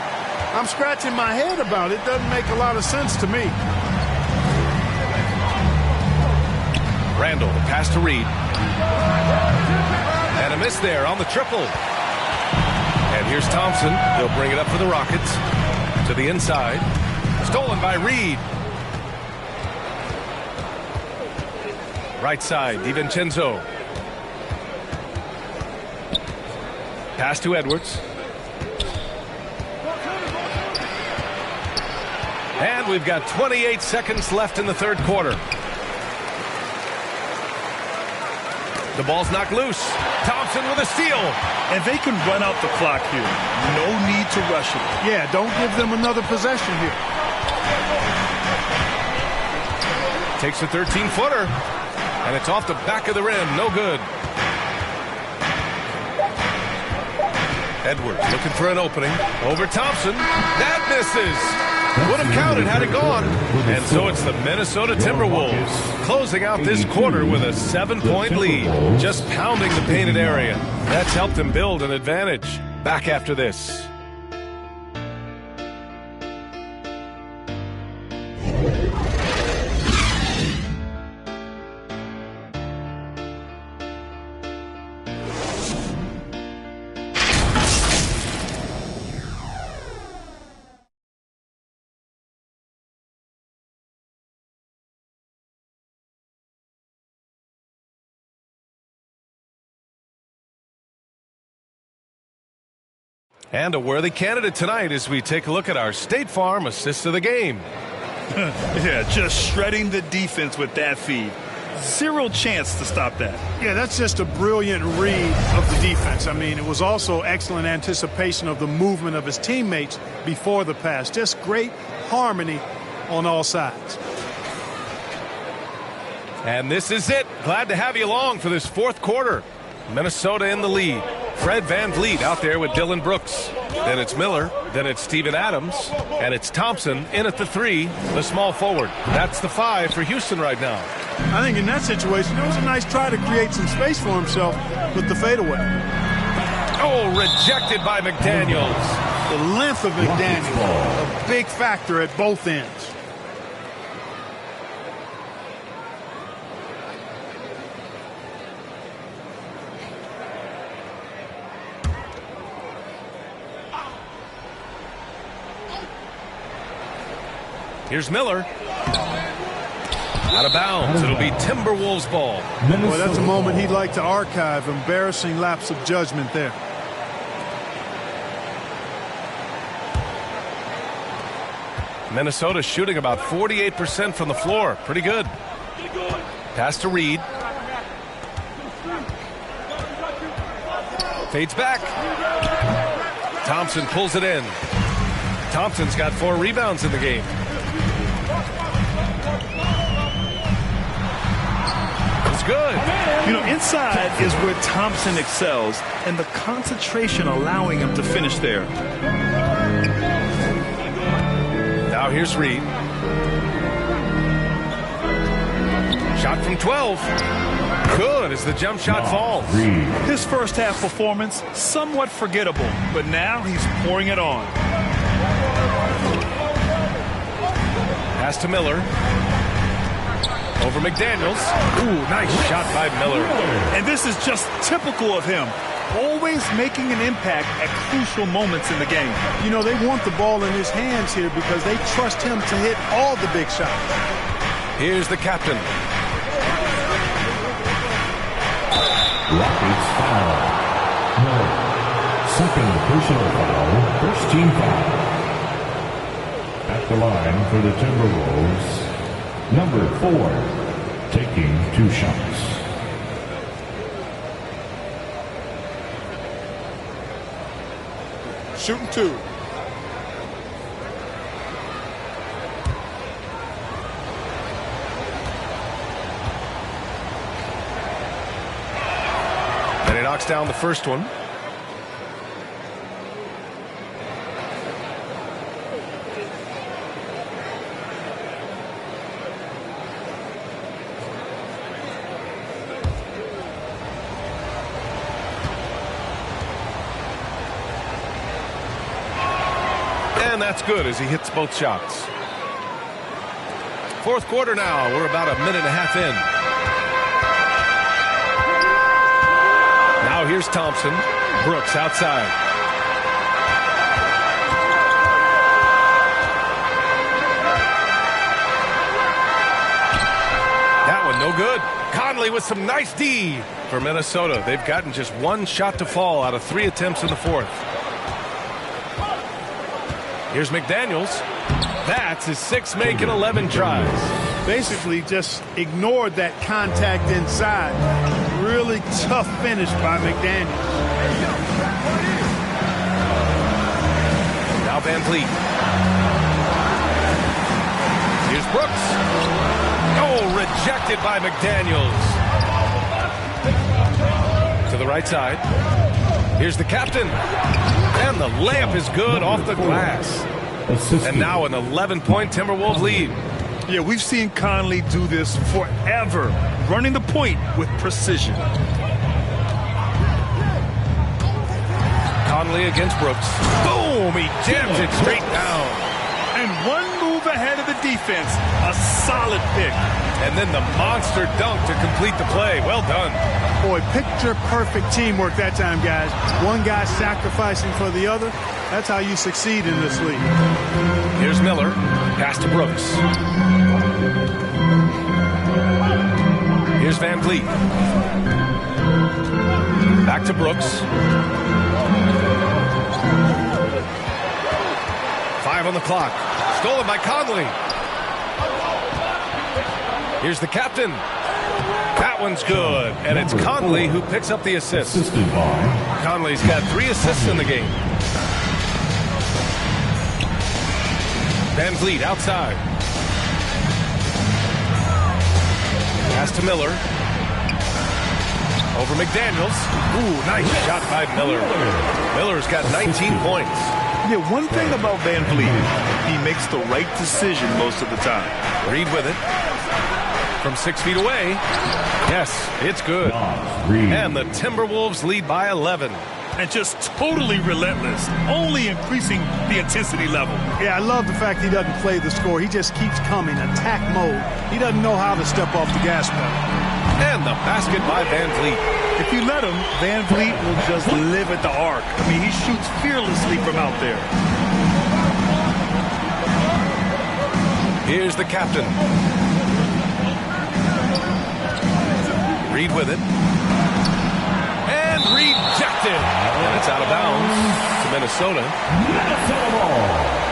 I'm scratching my head about. It doesn't make a lot of sense to me. Randall, the pass to Reed. And a miss there on the triple. And here's Thompson. They'll bring it up for the Rockets. To the inside. Stolen by Reed. Right side, DiVincenzo. Pass to Edwards. And we've got 28 seconds left in the third quarter. The ball's knocked loose. Thompson with a steal. And they can run out the clock here. No need to rush it. Yeah, don't give them another possession here. Takes a 13-footer. And it's off the back of the rim. No good. Edwards looking for an opening. Over Thompson. That misses. Would have counted had it gone. And so it's the Minnesota Timberwolves closing out this quarter with a 7-point lead. Just pounding the painted area. That's helped them build an advantage. Back after this. And a worthy candidate tonight as we take a look at our State Farm assist of the game. Yeah, just shredding the defense with that feed. Zero chance to stop that. Yeah, that's just a brilliant read of the defense. I mean, it was also excellent anticipation of the movement of his teammates before the pass. Just great harmony on all sides. And this is it. Glad to have you along for this fourth quarter. Minnesota in the lead. Fred Van Vliet out there with Dylan Brooks. Then it's Miller. Then it's Steven Adams. And it's Thompson in at the 3, the small forward. That's the 5 for Houston right now. I think in that situation, it was a nice try to create some space for himself with the fadeaway. Oh, rejected by McDaniels. The length of McDaniels, a big factor at both ends. Here's Miller. Out of bounds. It'll be Timberwolves ball. Well, that's a moment he'd like to archive. Embarrassing lapse of judgment there. Minnesota shooting about 48% from the floor. Pretty good. Pass to Reed. Fades back. Thompson pulls it in. Thompson's got 4 rebounds in the game. It's good. You know, inside is where Thompson excels, and the concentration allowing him to finish there. Now here's Reed. Shot from 12. Good as the jump shot falls. His first half performance, somewhat forgettable, but now he's pouring it on. Pass to Miller. Over McDaniels. Ooh, nice shot by Miller. And this is just typical of him. Always making an impact at crucial moments in the game. You know, they want the ball in his hands here because they trust him to hit all the big shots. Here's the captain. Rockets foul. No. Second personal foul. First team foul. At the line for the Timberwolves, number 4, taking 2 shots. Shooting 2. And he knocks down the first one. And that's good as he hits both shots. Fourth quarter now. We're about a minute and a half in. Now here's Thompson. Brooks outside. That one no good. Conley with some nice D for Minnesota. They've gotten just one shot to fall out of 3 attempts in the fourth. Here's McDaniels. That's his 6th make in 11 tries. Basically just ignored that contact inside. Really tough finish by McDaniels. Now Van Vliet. Here's Brooks. Oh, rejected by McDaniels. To the right side. Here's the captain. And the layup is good off the glass. And now an 11-point Timberwolves lead. Yeah, we've seen Conley do this forever, running the point with precision. Conley against Brooks. Boom! He jams it straight down. And one move ahead of the defense. A solid pick. And then the monster dunk to complete the play. Well done. Boy, picture-perfect teamwork that time, guys. One guy sacrificing for the other. That's how you succeed in this league. Here's Miller. Pass to Brooks. Here's Van Vliet. Back to Brooks. 5 on the clock. Stolen by Conley. Here's the captain. That one's good. And it's Conley who picks up the assist. Conley's got 3 assists in the game. Van Vliet outside. Pass to Miller. Over McDaniels. Ooh, nice shot by Miller. Miller's got 19 points. Yeah, one thing about Van Vliet, he makes the right decision most of the time. Reed with it. From 6 feet away. Yes, it's good. And the Timberwolves lead by 11. And just totally relentless, only increasing the intensity level. Yeah, I love the fact he doesn't play the score. He just keeps coming, attack mode. He doesn't know how to step off the gas pedal. And the basket by Van Vliet. If you let him, Van Vliet will just live at the arc. I mean, he shoots fearlessly from out there. Here's the captain. Reed with it. And rejected. And it's out of bounds to Minnesota. Minnesota ball.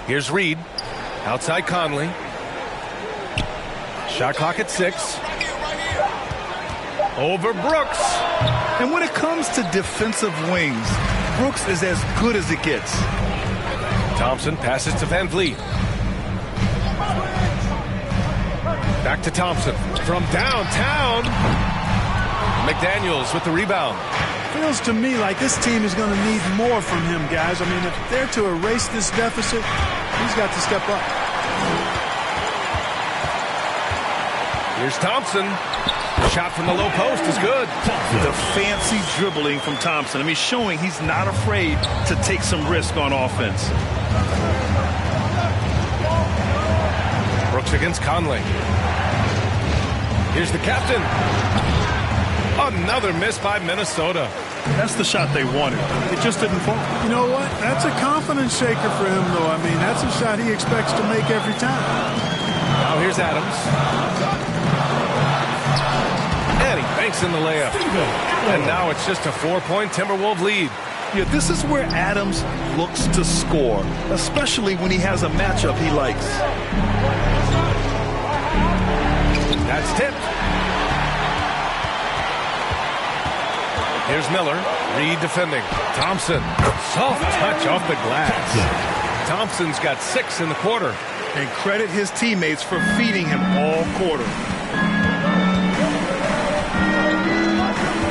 Here's Reed. Outside Conley. Shot clock at 6. Over Brooks. And when it comes to defensive wings, Brooks is as good as it gets. Thompson passes to Van Vliet. Back to Thompson. From downtown. McDaniels with the rebound. Feels to me like this team is going to need more from him, guys. I mean, if they're to erase this deficit, he's got to step up. Here's Thompson. Shot from the low post is good. The fancy dribbling from Thompson. I mean, showing he's not afraid to take some risk on offense. Brooks against Conley. Here's the captain. Another miss by Minnesota. That's the shot they wanted. It just didn't fall. You know what? That's a confidence shaker for him, though. I mean, that's a shot he expects to make every time. Now here's Adams. And he banks in the layup. And now it's just a 4-point Timberwolves lead. Yeah, this is where Adams looks to score, especially when he has a matchup he likes. That's tipped. Here's Miller. Reed defending. Thompson. Soft touch off the glass. Thompson's got 6 in the quarter. And credit his teammates for feeding him all quarter.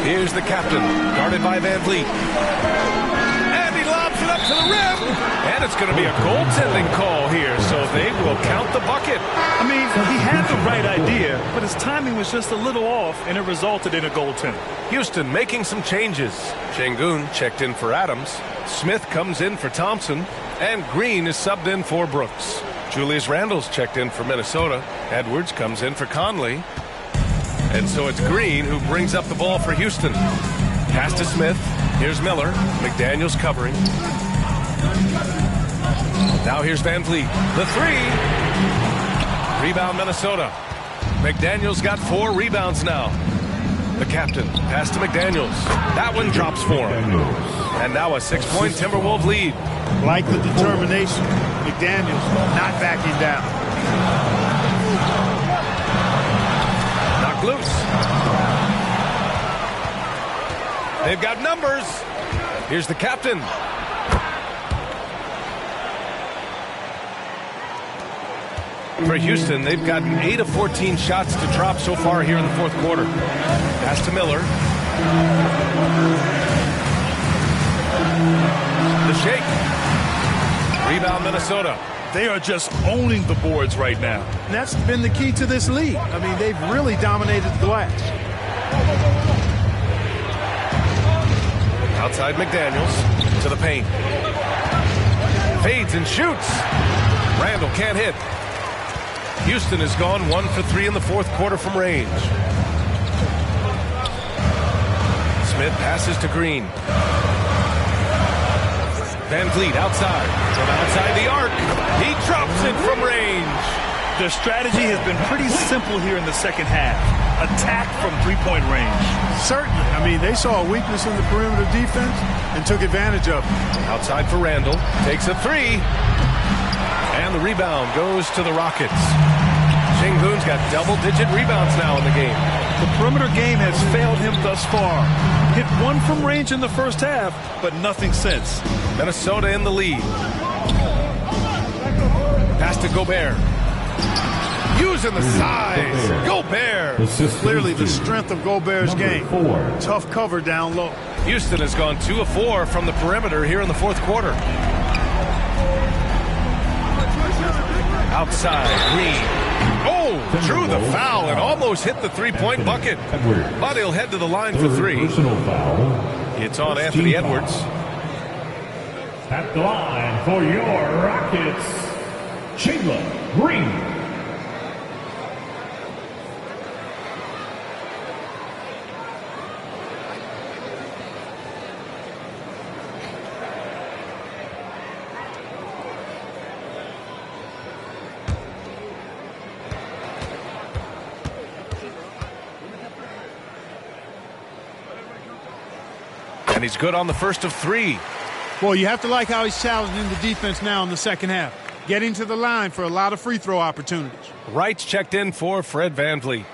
Here's the captain, guarded by Van Vliet. And he lobs it up to the rim. And it's going to be a goaltending call here, so they will count the bucket. I mean, he had the right idea, but his timing was just a little off, and it resulted in a goaltend. Houston making some changes. Şengün checked in for Adams. Smith comes in for Thompson. And Green is subbed in for Brooks. Julius Randle's checked in for Minnesota. Edwards comes in for Conley. And so it's Green who brings up the ball for Houston. Pass to Smith. Here's Miller. McDaniels covering. Now here's Van Vliet. The 3. Rebound Minnesota. McDaniels got 4 rebounds now. The captain. Pass to McDaniels. That one drops for him. And now a 6-point Timberwolves lead. Like the determination. McDaniels not backing down. Loose. They've got numbers. Here's the captain. For Houston, they've gotten 8 of 14 shots to drop so far here in the fourth quarter. Pass to Miller. The shake. Rebound Minnesota. They are just owning the boards right now. And that's been the key to this league. I mean, they've really dominated the glass. Outside McDaniels to the paint. Fades and shoots. Randle can't hit. Houston has gone 1 for 3 in the fourth quarter from range. Smith passes to Green. Van Vliet outside. From outside the arc. He drops it from range. Their strategy has been pretty simple here in the second half. Attack from three-point range. Certainly. I mean, they saw a weakness in the perimeter defense and took advantage of it. Outside for Randle. Takes a 3. And the rebound goes to the Rockets. Şengün's got double-digit rebounds now in the game. The perimeter game has failed him thus far. Hit 1 from range in the first half, but nothing since. Minnesota in the lead. Pass to Gobert. Using the size. Gobert. Clearly the strength of Gobert's game. Tough cover down low. Houston has gone 2 of 4 from the perimeter here in the fourth quarter. Outside, Green. Oh, drew the foul and almost hit the three-point bucket. But he'll head to the line for 3. It's on Anthony Edwards. At the line for your Rockets, Jalen Green. And he's good on the first of 3. Well, you have to like how he's challenging the defense now in the second half. Getting to the line for a lot of free throw opportunities. Wright's checked in for Fred VanVleet.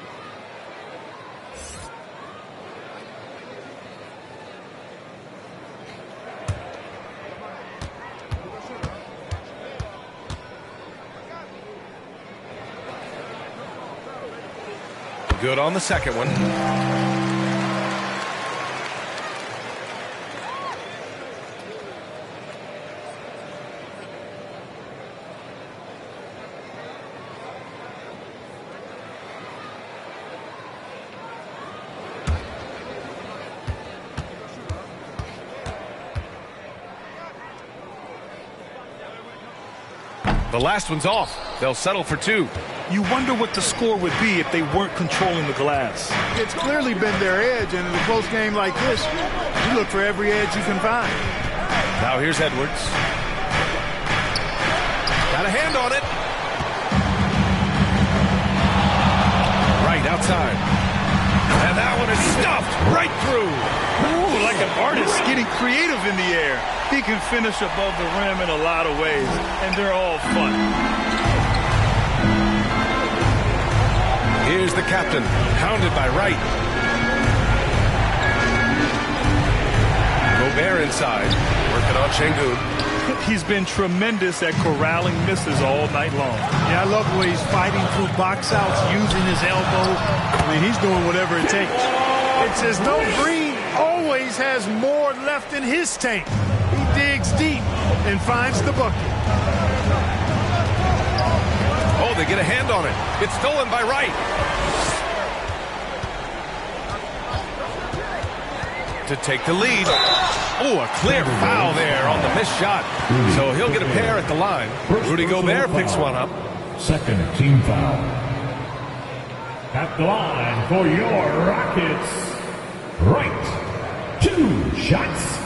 Good on the second one. The last one's off. They'll settle for 2. You wonder what the score would be if they weren't controlling the glass. It's clearly been their edge, and in a close game like this, you look for every edge you can find. Now here's Edwards. Got a hand on it. Right outside. And that one is stuffed right through. Ooh, like an artist getting creative in the air. He can finish above the rim in a lot of ways, and they're all fun. Here's the captain, hounded by Wright. Gobert inside, working on Şengün. He's been tremendous at corralling misses all night long. Yeah, I love the way he's fighting through box outs, using his elbow. I mean, he's doing whatever it takes. It's as though Green always has more left in his tank. He digs deep and finds the bucket. Oh, they get a hand on it. It's stolen by Wright. To take the lead. Oh, a clear foul there on the missed shot. So he'll get a pair at the line. Rudy Gobert picks one up. Second team foul. At the line for your Rockets, Wright. 2 shots.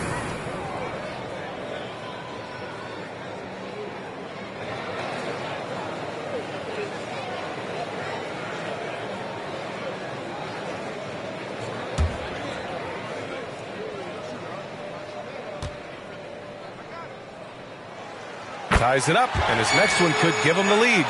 Ties it up, and his next one could give him the lead.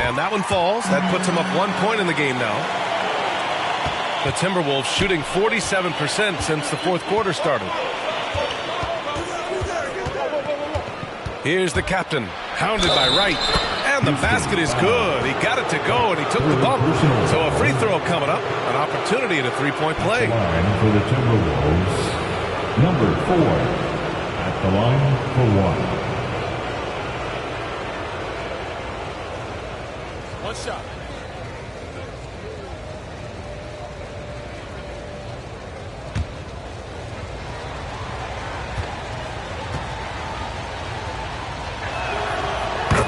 And that one falls. That puts him up 1 point in the game now. The Timberwolves shooting 47% since the fourth quarter started. Here's the captain, hounded by Wright. And the basket is good. He got it to go, and he took the bump. So a free throw coming up, an opportunity at a three-point play. Line for the Timberwolves, number 4. At the line for 1. One shot.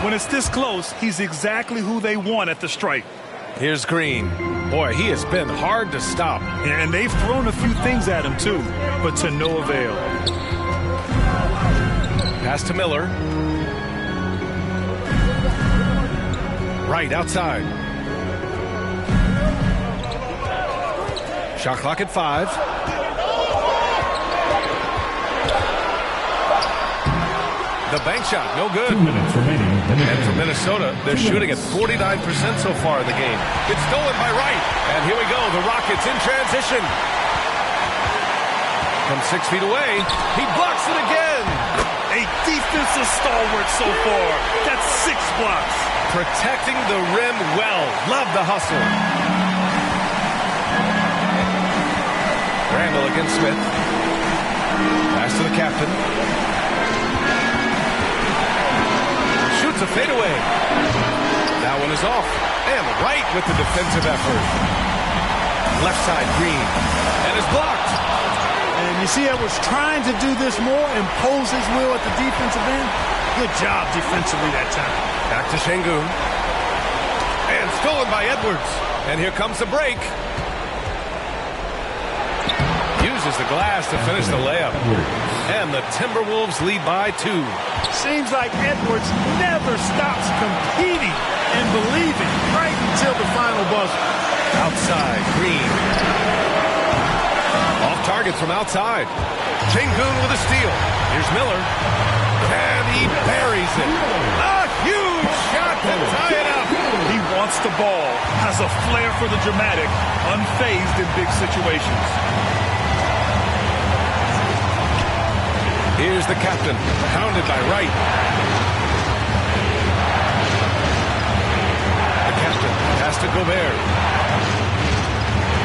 When it's this close, he's exactly who they want at the stripe. Here's Green. Boy, he has been hard to stop. And they've thrown a few things at him, too, but to no avail. Pass to Miller. Right outside. Shot clock at 5. The bank shot, no good. 2 minutes remaining. And for Minnesota, they're shooting at 49% so far in the game. It's stolen by Wright. And here we go, the Rockets in transition. From 6 feet away, he blocks it again. A defensive stalwart so far. That's 6 blocks. Protecting the rim well. Love the hustle. Randall against Smith. Pass to the captain. Shoots a fadeaway. That one is off. And Wright with the defensive effort. Left side, Green. And is blocked. And you see Edwards trying to do this more, impose his will at the defensive end. Good job defensively that time. Back to Şengün. And stolen by Edwards. And here comes the break. Uses the glass to finish the layup. And the Timberwolves lead by 2. Seems like Edwards never stops competing and believing right until the final buzzer. Outside, Green. Off target from outside. Şengün with a steal. Here's Miller. And he buries it. A huge shot to tie it up. He wants the ball, has a flair for the dramatic, unfazed in big situations. Here's the captain, hounded by Wright. The captain pass to Gobert.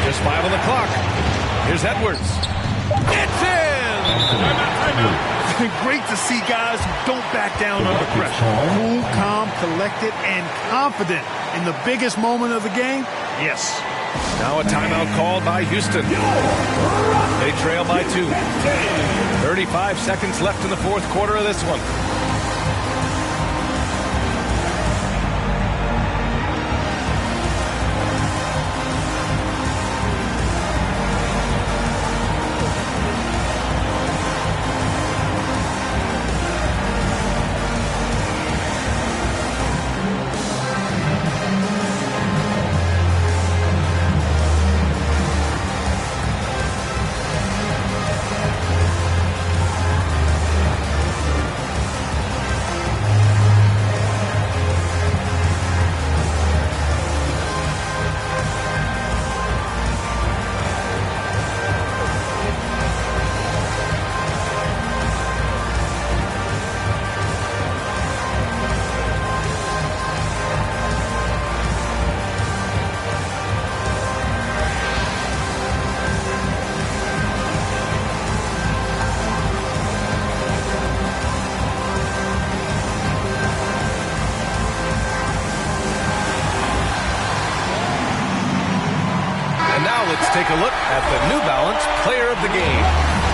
Just 5 on the clock. Here's Edwards. It's in! been great to see guys who don't back down under pressure. Cool, calm, collected, and confident in the biggest moment of the game. Yes. Now a timeout called by Houston. They trail by 2. 35 seconds left in the fourth quarter of this one. Let's take a look at the New Balance player of the game.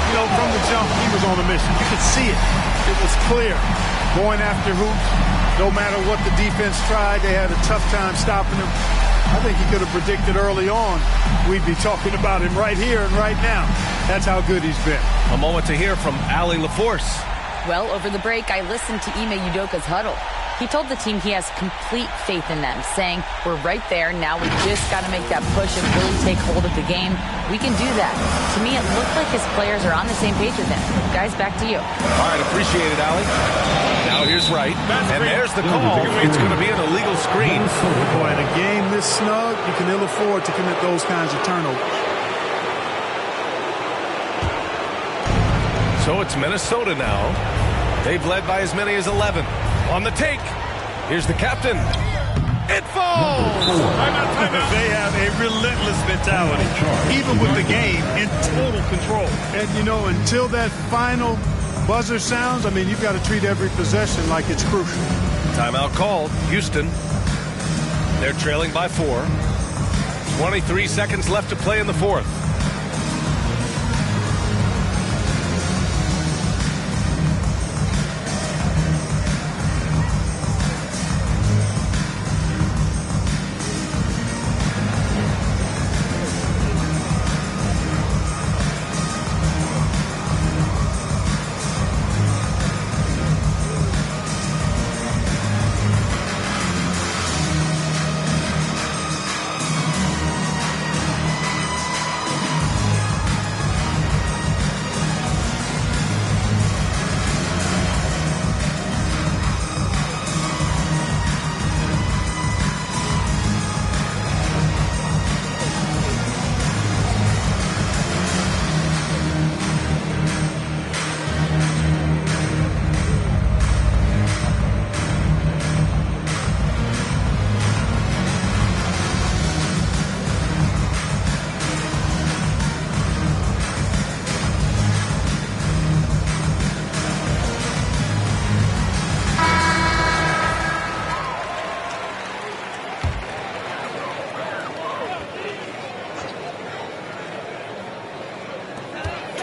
You know, from the jump, he was on a mission. You could see it. It was clear. Going after hoops, no matter what the defense tried, they had a tough time stopping him. I think he could have predicted early on we'd be talking about him right here and right now. That's how good he's been. A moment to hear from Allie LaForce. Well, over the break, I listened to Ime Udoka's huddle. He told the team he has complete faith in them, saying, we're right there, now we just got to make that push and really take hold of the game. We can do that. To me, it looked like his players are on the same page with him. Guys, back to you. All right, appreciate it, Allie. Now here's Wright, and there's the call. It's going to be an illegal screen. Boy, in a game this snug, you can ill afford to commit those kinds of turnovers. So it's Minnesota now. They've led by as many as 11. On the take, here's the captain. It falls! They have a relentless mentality, even with the game in total control. And, you know, until that final buzzer sounds, I mean, you've got to treat every possession like it's crucial. Timeout called. Houston. They're trailing by 4. 23 seconds left to play in the fourth.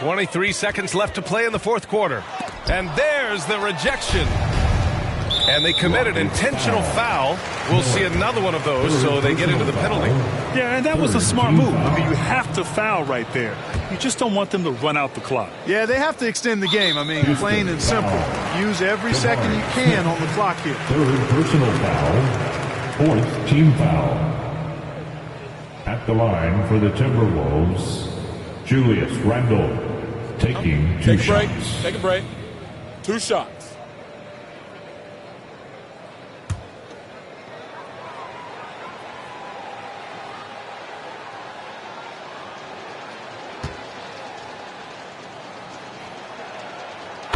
.23 seconds left to play in the fourth quarter. And there's the rejection. And they committed intentional foul. We'll see another one of those, so they get into the penalty. Yeah, and that was a smart move. I mean, you have to foul right there. You just don't want them to run out the clock. Yeah, they have to extend the game. I mean, plain and simple. Use every second you can on the clock here. Third personal foul. Fourth team foul. At the line for the Timberwolves, Julius Randle. Taking two shots. Take a break. 2 shots.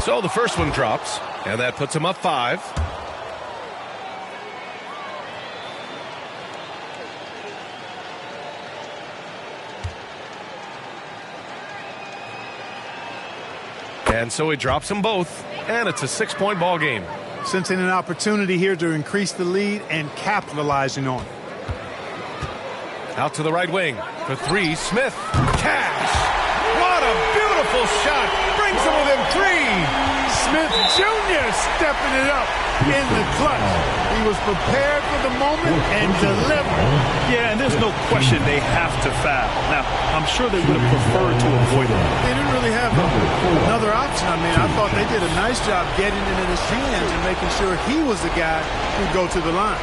So the first one drops, and that puts him up 5. And so he drops them both, and it's a 6-point ball game. Sensing an opportunity here to increase the lead and capitalizing on it. Out to the right wing for three. Smith. Cash. What a beautiful shot. Brings him within 3. Smith Jr. stepping it up in the clutch. He was prepared for the moment and delivered. Yeah, and there's no question they have to foul. Now, I'm sure they would have preferred to avoid it. They didn't really have another option. I mean, I thought they did a nice job getting it in his hands and making sure he was the guy who'd go to the line.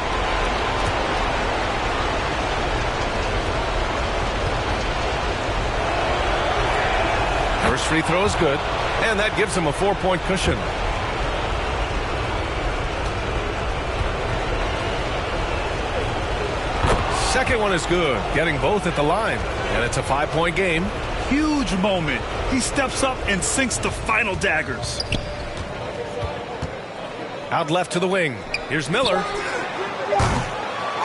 First free throw is good, and that gives him a 4-point cushion. Second one is good, getting both at the line, and it's a 5-point game. Huge moment. He steps up and sinks the final daggers. Out left to the wing. Here's Miller.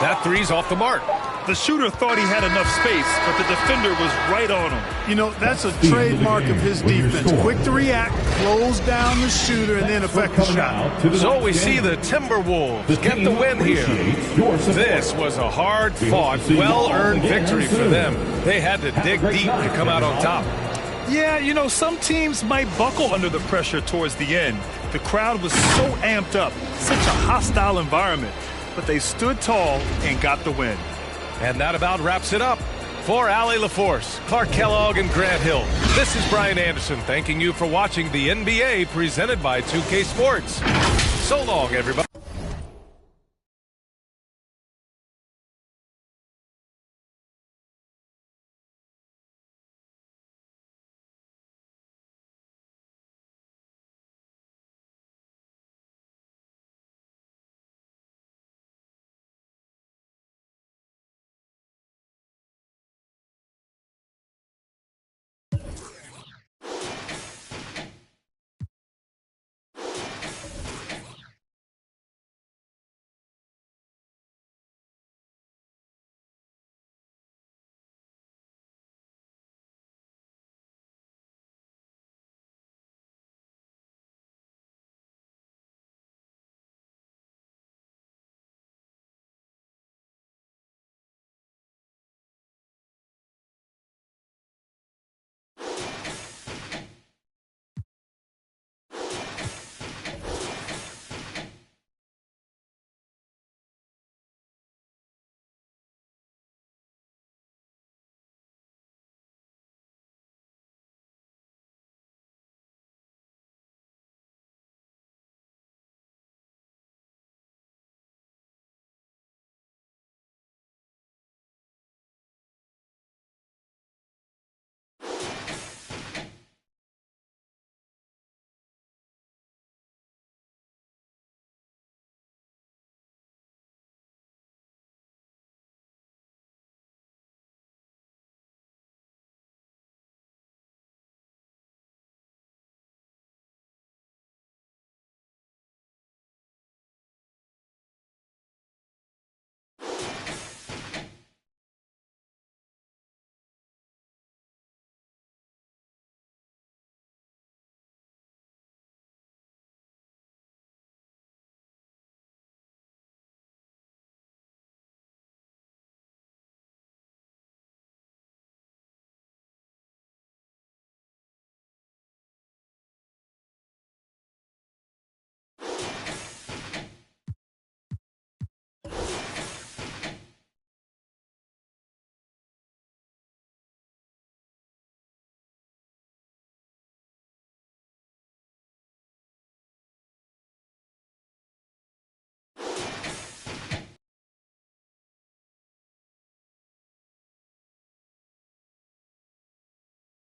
That three's off the mark. The shooter thought he had enough space, but the defender was right on him. You know, that's a trademark of his defense. Quick to react, close down the shooter, and then affect the shot. So we see the Timberwolves get the win here. This was a hard-fought, well-earned victory for them. They had to dig deep to come out on top. Yeah, you know, some teams might buckle under the pressure towards the end. The crowd was so amped up, such a hostile environment. But they stood tall and got the win. And that about wraps it up. For Allie LaForce, Clark Kellogg, and Grant Hill, this is Brian Anderson thanking you for watching the NBA presented by 2K Sports. So long, everybody.